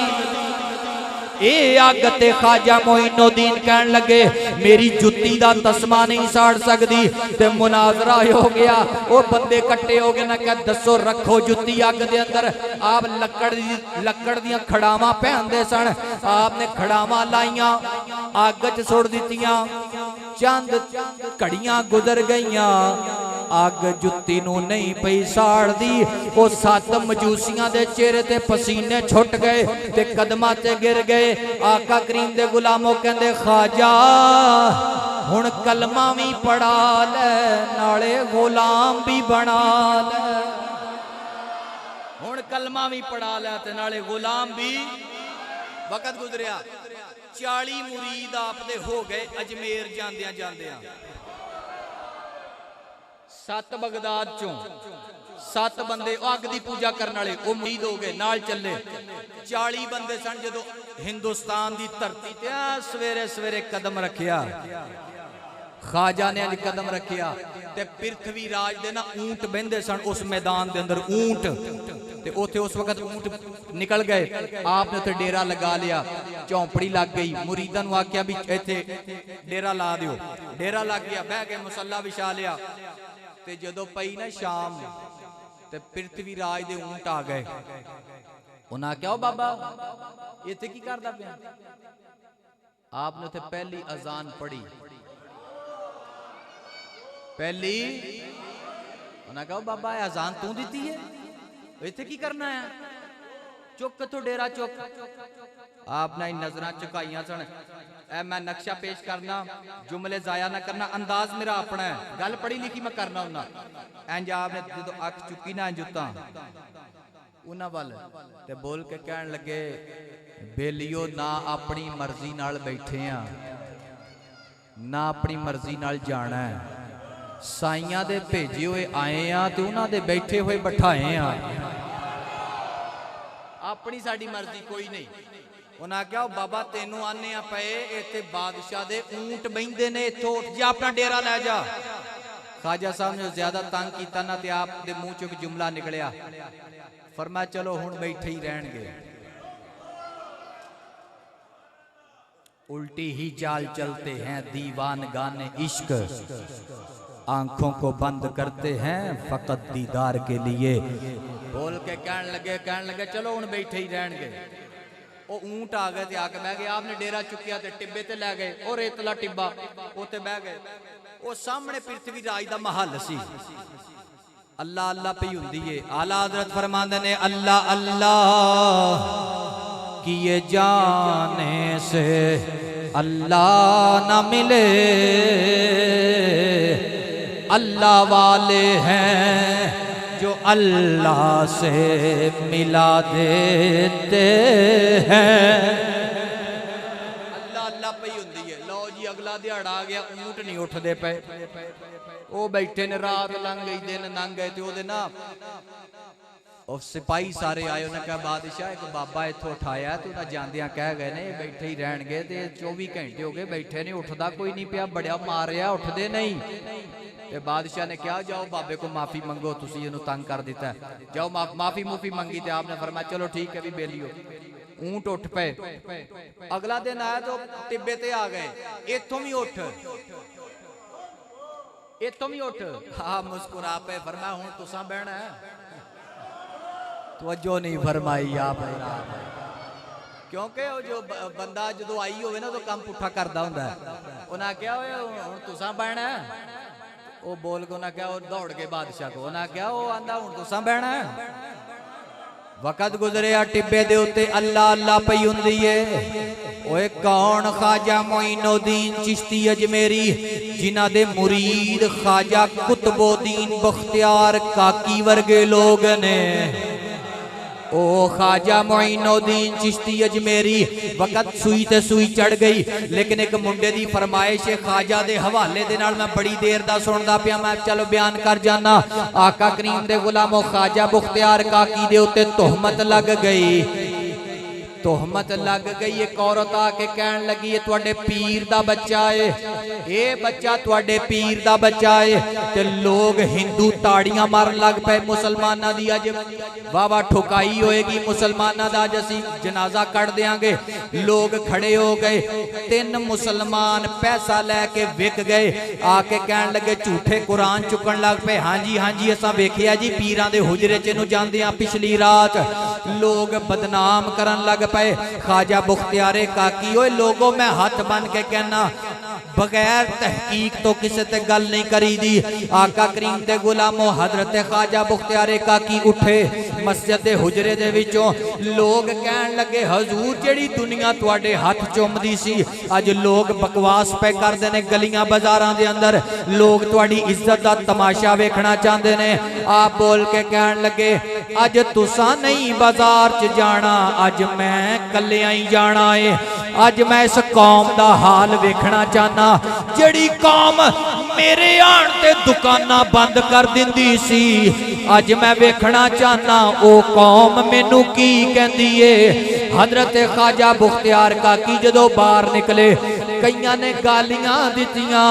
ए अग ते ख्वाजा मोइनुद्दीन कहन लगे मेरी जुत्ती दा तस्मा नहीं साड़ सकदी। ते मुनाजरा हो गया, वो बंदे कट्टे हो गए ना, कह दसो रखो जुत्ती अग दे अंदर। आप लकड़ दियां खड़ावां पहनदे सन, आपने खड़ावां लाइयां अग च सुट दित्तियां। चंद घड़ियां गुजर गईयां, अग जुत्ती नू नहीं पई साड़दी। वो 7 मजूसियां दे चेहरे ते पसीने छुट गए ते कदमां ते गिर गए। आका करीम दे गुलामों कहंदे ख्वाजा हुण कलमा भी पढ़ा ले, नाले गुलाम भी बना ले। हुण कलमा भी पढ़ा ले ते नाले गुलाम भी। वक्त गुजरिया 40 मुरीद आपदे हो गए अजमेर जांदियां जांदियां। 7 बगदाद चों 7 बंदे अग दी पूजा करने वाले वो मुरीद हो गए, नाल चले। 40 बंदे सन जो हिंदुस्तान दी धरती ते सवेरे सवेरे कदम रखिया। ख्वाजा ने अज कदम रखिया ते पृथ्वी राज दे ना ऊंट बहिंदे सन उस मैदान दे अंदर, ऊंट ते उथे उस वक्त ऊंट निकल गए। आपने उथे डेरा लगा लिया, झोंपड़ी लग गई। मुरीदां नूं आख्या भी इत्थे डेरा ला दिओ, डेरा लग गया, बह के मुसल्ला विछा लिया। ते जदों पई ना शाम ते पृथ्वी राज दे ऊंट आ गए। उन्हां आख्या ओ बाबा इत्थे की करदा पिया? आपने उथे पहली अजान पढ़ी, पहली उन्हें कहा बाबा अजान तू दी है, इतने की करना है? चुक तो डेरा चुक। आपने नजर झुकाइया सन। ए मैं नक्शा पेश करना, जुमले जाया ना करना, अंदाज मेरा अपना है, गल पढ़ी लिखी मैं करना होना। इंज आपने जो अख चुकी ना जुत्ता उन्हां वल ते बोल के कहन लगे बेलियो ना अपनी मर्जी नाल बैठे आ, ना अपनी मर्जी नाल जाना है। साइयां दे भेजे हुए आए आ ते उन्हां दे बैठे हुए बैठाए आ, अपनी साडी मर्जी कोई नहीं। उन्हें आख्या बाबा तेनू आने पे इत्थे बादशाह दे ऊंट बहिंदे ने, इत्थों उठ जा अपना डेरा लै जा। ख्वाजा साहब ने ज्यादा तंग किया ना तो आप दे मुंह चों एक जुमला निकलिया, फरमाया चलो हुण बैठे ही रहणगे, उल्टी ही चाल चलते हैं दीवान गाने इश्क, आंखों को बंद करते हैं फकत दीदार के लिए। बोल के कहन लगे चलो हुण बैठे ही रहणगे। वो ऊंट आ गए थे, आके बह गए, आपने डेरा चुकिया ते टिब्बे ते लै गए, और रेतला टिब्बा उत्ते बह गए। वो सामने पृथ्वी राज दा महल सी, अल्लाह अल्लाह पे ही हुंदी है। आला हजरत फरमांदे ने अल्लाह अल्लाह किए जाने से अल्लाह ना मिले, अल्लाह वाले हैं जो अल्लाह से मिला देते हैं। अल्लाह अल्लाह पे ही हुंदी है। लो जी अगला दिहाड़ा आ गया, ऊंट नहीं उठते पे, वो बैठे ने, रात लंघ गई दिन लंघ गए, तो ओदे ना और सिपाही सारे आए, उन्हें कहा बादशाह एक बाबा इत्थों उठाया, तो उन्हें जांदियां कह गए ने बैठे ही रहणगे, ते 24 घंटे हो गए बैठे नहीं, उठदा कोई नहीं पिया, बड़िया मारिया उठदे नहीं। ते बादशाह ने कहा जाओ बाबे को माफी मंगो, तुसी इहनूं तंग कर दिता है, जाओ माफी मुफी मंगी, ते आपने फरमाया चलो ठीक है भी बेली हो। ऊंट उठ पे, अगला दिन आया तो टिब्बे ते आ गए, इत्थों भी उठ, इत्थों भी उठ। हाँ मुस्कुरा पे, फरमाया हुण तुसां बहना है, तवज्जो नहीं फरमाई आप, क्योंकि वो जो बंदा जो आई होवे ना तो काम पुठा करदा हुंदा है। उन्हें क्या हुण तुसां बहना है, वो बोल के उन्हें क्या, दौड़ के बादशाह को उन्हें क्या, वो आंदा हुण तुसां बहना है। वक़्त गुजरिया टिब्बे दे उत्ते अल्लाह अल्लाह पई हुंदी है। ओए कौन ख्वाजा मोइनुद्दीन चिश्ती अजमेरी, जिन्हां दे मुरीद ख्वाजा कुतुबुद्दीन बख्तियार काकी वर्गे लोग ने। ओ ख्वाजा मोइनुद्दीन चिश्ती अजमेरी, वक़्त सुई ते सुई चढ़ गई, लेकिन एक मुंडे दी फरमाइश ख्वाजा दे हवाले दे नाल मैं बड़ी देर दा सुनदा पिया, मैं चलो बयान कर जाना। आका करीम दे गुलामो ख्वाजा बख्तियार काकी दे उत्ते तोहमत लग गई, तोहमत लग गई। एक औरत आके कहन लगी ये तुहाडे पीर दा बच्चा है, ये बच्चा तुहाडे पीर दा बच्चा है। ते लोग हिंदू ताड़ियां मारन लग पे, मुसलमाना दी अज वावा ठुकाई होएगी, मुसलमाना दा अज असीं जनाजा कट देंगे। लोग खड़े हो गए, 3 मुसलमान पैसा लैके विक गए, आके कहन लगे झूठे कुरान चुकन लग पे, हाँ जी असां वेखिया जी पीरां दे हुजरे च नूं जांदियां पिछली रात। लोग बदनाम करन लग पे ख्वाजा बख्तियार काकी। ओए लोगों मैं हाथ बन के कहना, बगैर तहकीक तो किसी ते गल नहीं करी दी। आका करीम दे गुलामो हजरत ख्वाजा बख्तियार काकी उठे मस्जिद दे हुजरे दे विचों। लोग कहन लगे हजूर जेड़ी दुनिया तुहाडे हाथ चुमदी सी, अज लोग बकवास पे करदे ने गलियां बाजारां दे अंदर, लोग तुहाडी इज्जत दा तमाशा वेखना चाहते ने। आप बोल के कहन लगे अज तुसां नहीं बाजार च जाना, अज मैं कल्लियां ही जाना है। अज मैं इस कौम दा हाल वेखना चाहना, जड़ी कौम मेरे आण ते दुकाना बंद कर दिंदी सी, अज मैं वेखना चाहना ओ कौम मैनू की कहंदी है। हजरत ख्वाजा बख्तियार काकी जदों बाहर निकले, कईयां ने गालियां दित्तियां,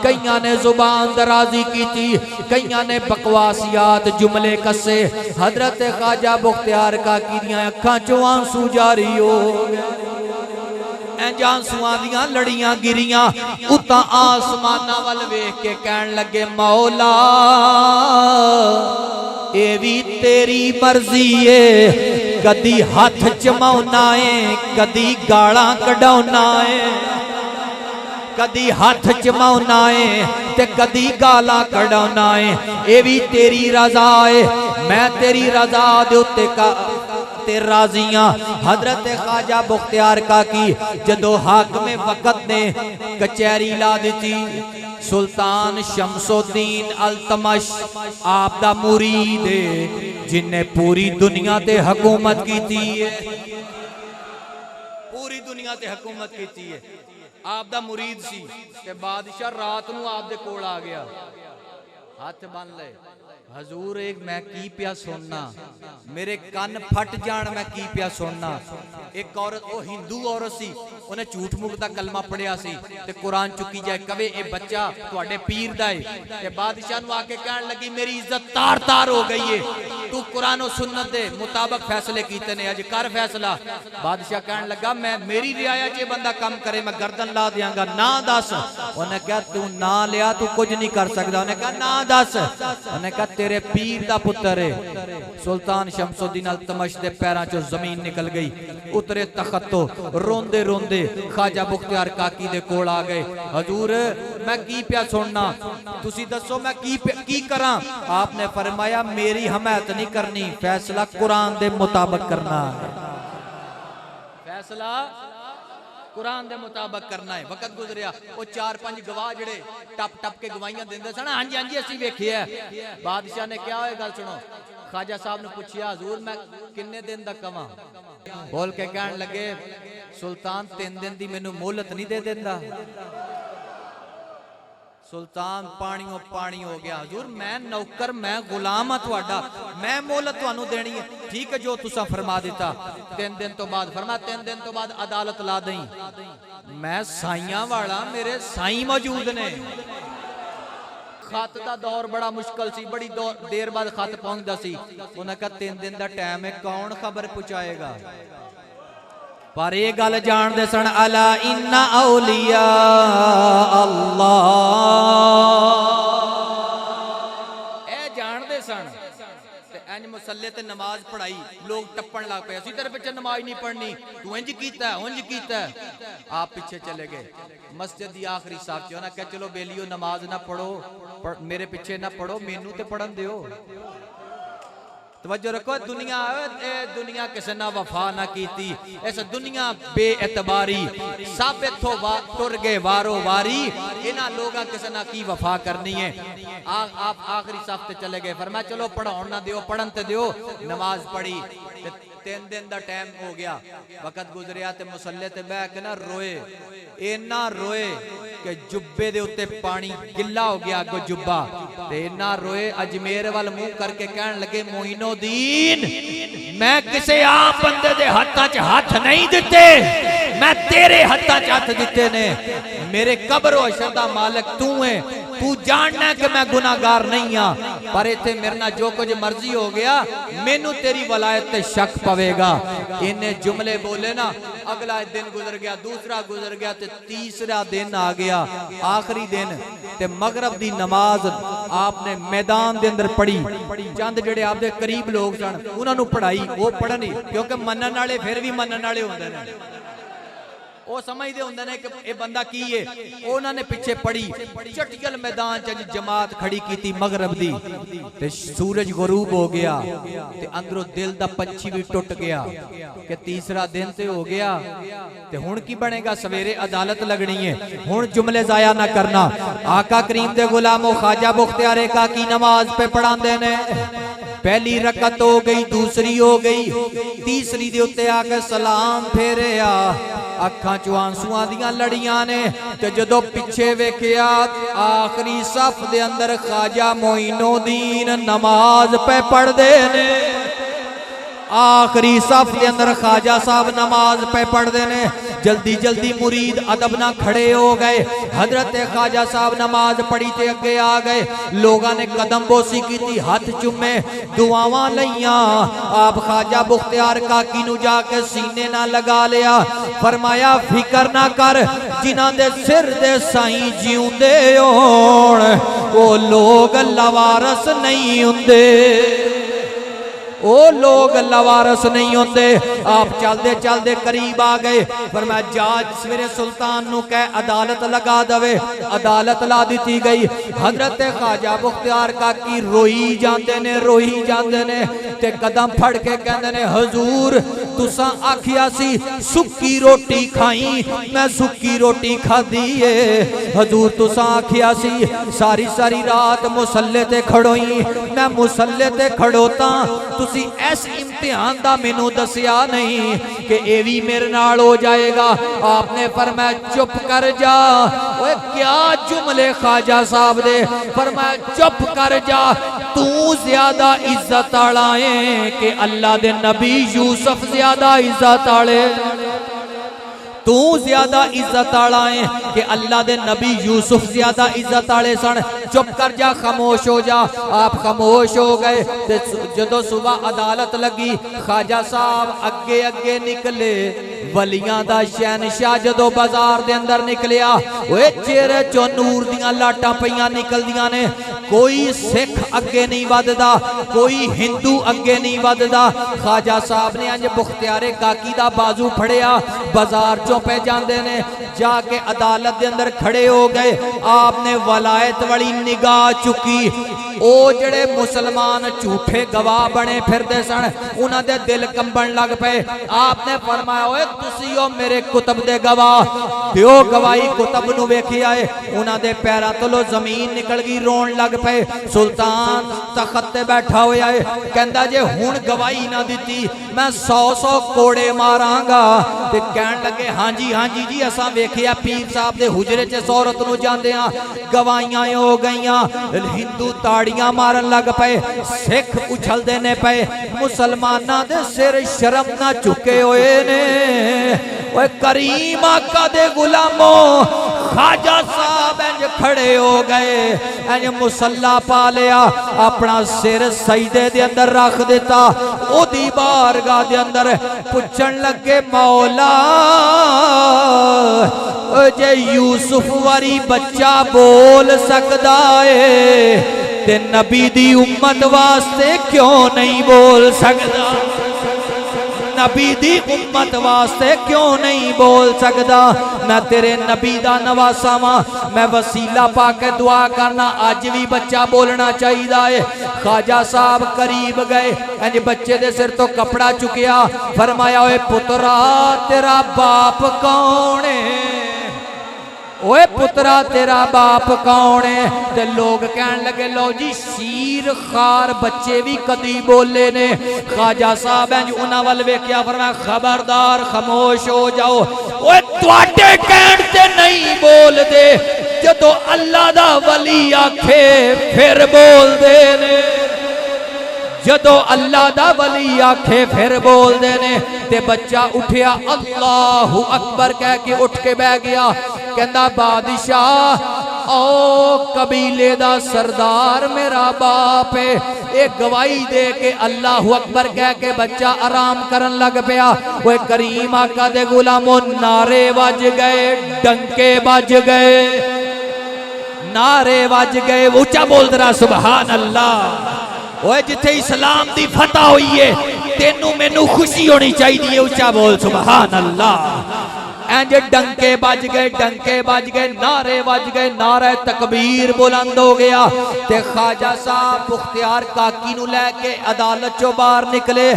कईयां ने जुबान दराजी की थी, कईयां ने बकवासियात जुमले कसे। हजरत ख्वाजा बख्तियार काकी दियां अखां चों आंसू जारी हो गए, आंसुआं दियां लड़ियां गिरियां। उता आसमाना वल वेख के कहन लगे मौला ए भी तेरी मर्जी है, कदी हाथ चमाउना है, कदी गालां कढाउना है, कदी हाथ चमाउना है ते कदी गालां कढाउना है। ए भी तेरी रजा है, मैं तेरी रजा दे उत्ते ते राजियां। हजरत ख्वाजा बख्तियार काकी जदों हाकमे वक़्त ने कचहरी ला दी, सुल्तान शमसुद्दीन अल्तमश आप दा मुरीद है, जिन्हें पूरी दुनिया ते हुकूमत की है, पूरी दुनिया ते हुकूमत की है। आप दा मुरीद सी ते बादशाह रात नूं आप दे कोल आ गया, हाथ बन ले हजूर एक मैं की पिया सुनना, मेरे कान फट जान मैं की पिया सुनना। एक औरत, वो हिंदू औरत सी, उन्हें झूठ मूठ दा कलमा पढ़िया सी ते कुरान चुकी जाए कवे ए बच्चा तुहाडे पीर दा है ते बादशाह नूं आके कहण लगी मेरी इज्जत तार तार हो गई है, तू कुरान और सुन्नत दे मुताबिक फैसले कीते ने, अज कर फैसला। बादशाह कहण लगा मैं मेरी रियाया च बंदा कम करे मैं गर्दन ला दियांगा, ना दस। उन्हें कहा तू ना लिया तू कुछ नहीं कर सकता। उन्हें कहा ना दस। उन्हें कहा तेरे पीर दा पुत्र है। सुल्तान शमसुद्दीन अल्तमश दे पैरां चों जमीन निकल गई, उतरे तखत तो रोंदे रोंदे ख्वाजा मुख्तियार काकी दे कोल आ गए। हजूर मैं की पिया सुनना, तुसी दसो मैं की करां? आपने फरमाया मेरी हमायत नहीं करनी, फैसला कुरान दे मुताबिक करना है, फैसला कुरान दे मुताबिक करना है। वक्त गुजरिया वो 4-5 गवाह जड़े टप टप के गवाहियां देंदे सन, हां जी हां जी असीं वेखिया। बादशाह ने क्या होए गल सुनो। ख्वाजा साहब ने पूछया हजूर मैं किन्ने दिन दा कवां? बोल के कहण लगे सुल्तान 3 दिन दी मैनू मोहलत नहीं दे देंदा। सुल्तान पानियों पानी हो गया। हजूर मैं नौकर मैं गुलाम हाँ तुहाडा, मैं मोहलत तुहानू देनी है। ठीक है जो तुसा फरमा दिता। 3 दिन तो बाद फरमा 3 दिन तो बाद अदालत ला दई। मैं साइयां वाला मेरे साई मौजूद ने। खत का दौर बड़ा मुश्किल सी, बड़ी देर बाद खत पहुंचदा सी। उन्हें कहा 3 दिन का टाइम है, कौन खबर पहुंचाएगा? पर ये गल जानते सन अला इन्ना औलिया अल्लाह, ए जानते सन। इंज मुसल्ले ते नमाज पढ़ाई, लोग टप्पन लग पे, तेरे पीछे नमाज नहीं पढ़नी, तू इंज कीता है उंज कीता है। आप पीछे चले गए मस्जिद दी आखिरी साहब च। उन्हें कहा चलो बेलियो नमाज ना पढ़ो, मेरे पीछे ना पढ़ो, मैनू ते पढ़न दियो। तवज्जो रखो, दुनिया किसी ना वफा ना कीती, इस दुनिया बेएतबारी, सब इथों तुर गए वारो वारी, इन्हां लोगां किसी ना की वफा करनी है। आप आखिरी साफ ते चले गए, फरमाया चलो पढ़ाउण ना दियो, पढ़न ते दियो। नमाज पढ़ी, 3 दिन का टाइम हो गया। वक्त गुजरिया ते मुसल्ले ते बह के ना रोए, इन्ना रोए कि जुब्बे दे उत्ते पानी गिला हो गया, अगो जुब्बा ते इन्ना रोए। अजमेर वाल मुंह करके कहन लगे मोइनुद्दीन मैं किसी आम बंदे दे हत्थां च हाथ नहीं दिते, मैं तेरे हत्थां च हाथ दिते ने। मेरे कब्र हशर दा मालिक तू है, तू जानना है कि मैं गुनाहगार नहीं हाँ, पर इत्थे मेरे नाल जो कुछ मर्जी हो गया, मैनू तेरी वलायत ते शक पवेगा। इन्हें जुमले बोले ना, अगला दिन गुजर गया, दूसरा गुजर गया, ते तीसरा दिन आ गया, आखिरी दिन ते मगरब दी नमाज आपने मैदान दे अंदर पढ़ी। चंद जेड़े आपदे करीब लोग सन उन्हां नूं पढ़ाई, वो पढ़नी क्योंकि मनन वाले फिर भी मनन वाले हुंदे ने, वो समझते होंगे ने कि ये बंदा की है। उन्होंने पिछे पड़ी, चटियल मैदान च जमात खड़ी की मगरब दी, ते सूरज गरूब हो गया, ते अंदरों दिल दा पंछी भी टुट गया कि तीसरा दिन ते हो गया, ते हुण की बनेगा? सवेरे अदालत लगनी है। हुण जुमले जाया ना करना। आका करीम दे गुलामो ख्वाजा मुख्तियार काकी नमाज पे पढ़ांदे ने। पहली रकत हो गई, दूसरी हो गई, तीसरी दे उत्ते आके सलाम फेरिया, अखां चों आंसुआं दियां लड़ियां ने। ते जदों पिछे वेखिया आखिरी सफ दे अंदर ख्वाजा मोइनुद्दीन नमाज पे पढ़दे ने। आखिरी सफ के अंदर ख्वाजा साहब नमाज पे पढ़ते ने। जल्दी जल्दी मुरीद अदब ना खड़े हो गए। हजरत ख्वाजा साहब नमाज पढ़ी ते अगे आ गए। लोगों ने कदम बोसी की, हाथ चुमे, दुआवां लईयां। आप ख्वाजा मुख्तियार काकी नू जाके सीने ना लगा लिया, फरमाया फिकर ना कर, जिन्हां दे सिर दे साईं जीउंदे होण वो लोग लवारस नहीं हुंदे, ओ लोग लवारस नहीं होते। आप चलते चलते करीब आ गए, पर मैं जाज सवेरे सुल्तान नू कह अदालत लगा दवे। अदालत ला दी गई। हजरत ख्वाजा मुख्तियार काकी रोई जाते ने, रोई जाते ने, ते कदम फड़ के कहते ने हजूर तुसा आखिया सी सुक्की रोटी खाई, मैं सुक्की रोटी खाधी है। हजूर तुसा आखिया सी सारी सारी रात मुसल्ले ते खड़ोई, मैं मुसल्ले ते खड़ोता, तुसी ऐस इम्तिहान दा मैनू दसिया नहीं कि ये भी मेरे नाल हो जाएगा। आपने फरमाया चुप कर जा। ओए क्या जुमले ख्वाजा साहब दे, फरमाया चुप कर जा, तू ज्यादा इज्जत वाला है कि अल्लाह दे नबी यूसुफ ज्यादा इज्जत वाले। तू ज्यादा इज्जत आला है कि अल्लाह दे नबी यूसुफ ज्यादा इज्जत आले सन। चुप कर जा, खामोश हो जा। आप खामोश हो गए। जदों सुबह अदालत लगी, ख्वाजा साहब अगे अगे निकले। वलियां दा शहनशाह जदों बाजार दे अंदर निकलिया, ओए चेहरे चों नूर दियां लाटां पईयां निकलदियां ने। कोई सिख अगे नहीं वधदा, कोई हिंदू अगे नहीं वधदा। ख्वाजा साहब ने अज मुख्तियारे काकी दा बाजू फड़िया, बाजार चों पे जांदे ने, जाके अदालत दे अंदर खड़े हो गए। आपने वलायत वाली निगाह चुकी। ओ जड़े मुसलमान झूठे गवाह बने फिरदे सन, उन्हां दे दिल कंबन लग पे। आपने फरमाया, ओए तुसी ओ मेरे कुतब दे गवाह, दिओ गवाही। कुतब नूं वेखिया है, उन्हां दे पैरां तों जमीन निकल गई, रोन लग पे। सुल्तान तखत ते बैठा होया है, कहंदा जे हुण गवाही ना दिती मैं 100 कोड़े मारांगा। ते कहण लगे, हाँ जी जी, असां वेखिया पीर साहब दे हुजरे च औरत नूं जांदियां गवाहियां हो गईयां। हिंदू ताड़ियां मारन लग पे, सिख उछलदे ने पे, मुसलमानां दे सिर शर्म ना चुके होए ने। ओए करीम आका दे गुलामों, ख्वाजा साहब इंज खड़े हो गए, इंज मुसल्ला पा लिया, अपना सिर सजदे दे अंदर रख दिता। ओदी बारगाह दे अंदर पुछण लगे, मौला जे यूसुफ वारी बच्चा बोल सकदा है ते नबी दी उम्मत वास्ते क्यों नहीं बोल सकदा? नबी दी उम्मत वास्ते क्यों नहीं बोल सकदा? मैं तेरे नबी दा नवासा वां, मैं वसीला पाके दुआ करना अज भी बच्चा बोलना चाहिए है। ख्वाजा साहब करीब गए, इंज बच्चे दे सिर तो कपड़ा चुकिया, फरमाया, ओए पुत्रा तेरा बाप कौन है? ओए पुत्रा तेरा बाप कौन है? ते लोग कहन लगे, लो जी शीर खार बच्चे भी कदी बोले ने। ख्वाजा साहब इंज उन्हां वल वेखिया, फरमाया, खबरदार खामोश हो जाओ। ओए तुहाडे कहण ते नहीं बोल दे, जदों अल्लाह दा वली आखे फिर बोल दे ने। जदों अल्लाह दा वली आखे फिर बोल दे ने। ते बच्चा उठिया, अल्लाहु अकबर कह के उठ के बह गया। कहंदा, बादशाह ओ कबीले दा सरदार मेरा बाप है। एक गवाही दे के अल्लाहु अकबर कह के बच्चा आराम करन लग पिया। वो करीम आका दे गुलामों, नारे वज गए, डंके बज गए, नारे वज गए। ऊंचा बोल दरा सुभान अल्लाह। ओए जिथे इस्लाम दी फतह हुई है, तेनू मैनू खुशी होनी चाहिए। ऊंचा बोल सुभान अल्लाह। इंज डंके बज गए, डंके बज गए, नारे बज गए, नारे तकबीर बुलंद हो गया। ते ख्वाजा साहब मुख्तियार काकी नू लेके अदालत चो बाहर निकले।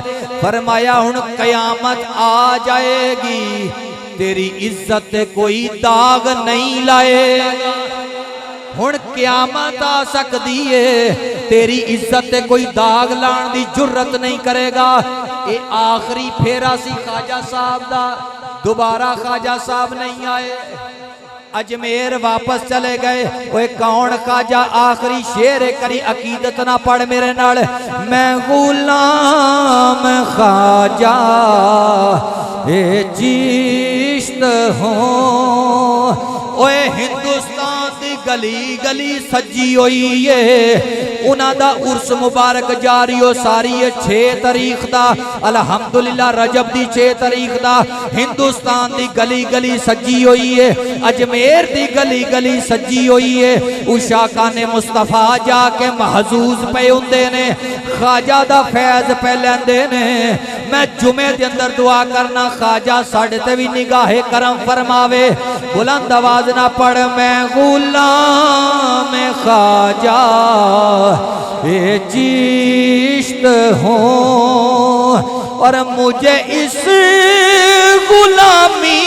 फरमाया, हुण कयामत आ जाएगी, तेरी इज्जत कोई दाग नहीं लाएगा। हुण क्यामत आ सकती है, तेरी इज्जत कोई दाग लाने की जुर्रत नहीं करेगा। ये आखिरी फेरा सी ख्वाजा साहब दा, दोबारा ख्वाजा साहब नहीं आए, अजमेर वापस चले गए। कोई कौन ख्वाजा? आखिरी शेर करी अकीदत ना पढ़ मेरे नाल। मैं गुलाम ख्वाजा ए चिश्त हूँ। ओए हिंदुस्तान दी गली गली सजी हुई है, उन्हां दा उर्स मुबारक जारी हो सारी है 6 तारीख दा, अलहमदुलिल्लाह रजब दी 6 तारीख दा। हिंदुस्तान दी गली गली सजी हुई है, अजमेर दी गली गली सजी हुई है। उशा खाने मुस्तफा जाके महजूज पे हुंदे ने, ख्वाजा दा फैज पे लैंदे ने। मैं जुमे दे अंदर दुआ करना, ख्वाजा साडे ते भी निगाहे करम फरमावे। बुलंद आवाज ना पढ़, मैं गुलाम ख्वाजा ए चिश्त हूँ और मुझे इस गुलामी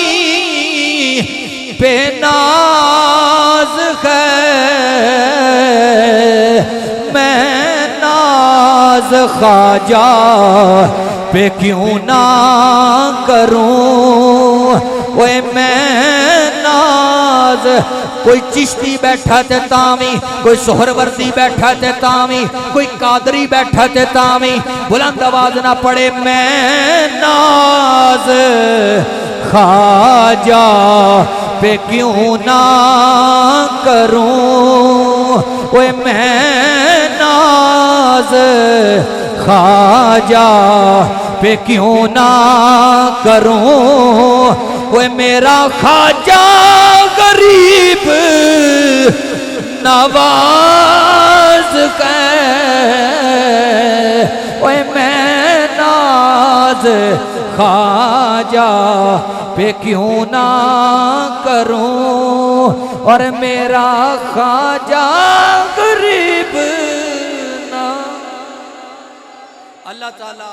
पे नाज है। मैं नाज ख्वाजा पे क्यों ना करूं? ओए मैं नाज, कोई चिश्ती बैठा ते तामी, कोई सोहरवर्दी बैठा ते तामी, कोई कादरी बैठा ते तामी। बुलंद आवाज ना पड़े, मैं नाज ख्वाजा पे क्यों ना करूं ओए मैं नाज, ख्वाजा पे क्यों ना करूं ओए मेरा ख्वाजा गरीब नवाज के ओए मैं नाज ख्वाजा पे क्यों ना करूं और मेरा ख्वाजा गरीब ना। अल्लाह ताला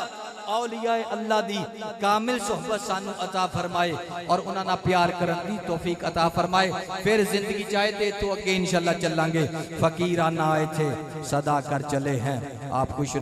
औलिया अल्लाह दी कामिल सोहबत सानू अता फरमाए और उन्हां नाल प्यार करन दी तौफीक अता फरमाए। फिर जिंदगी चाहे ते तो अगे इंशाअल्लाह चलांगे। फकीराना इत्थे सदा कर चले हैं आपको।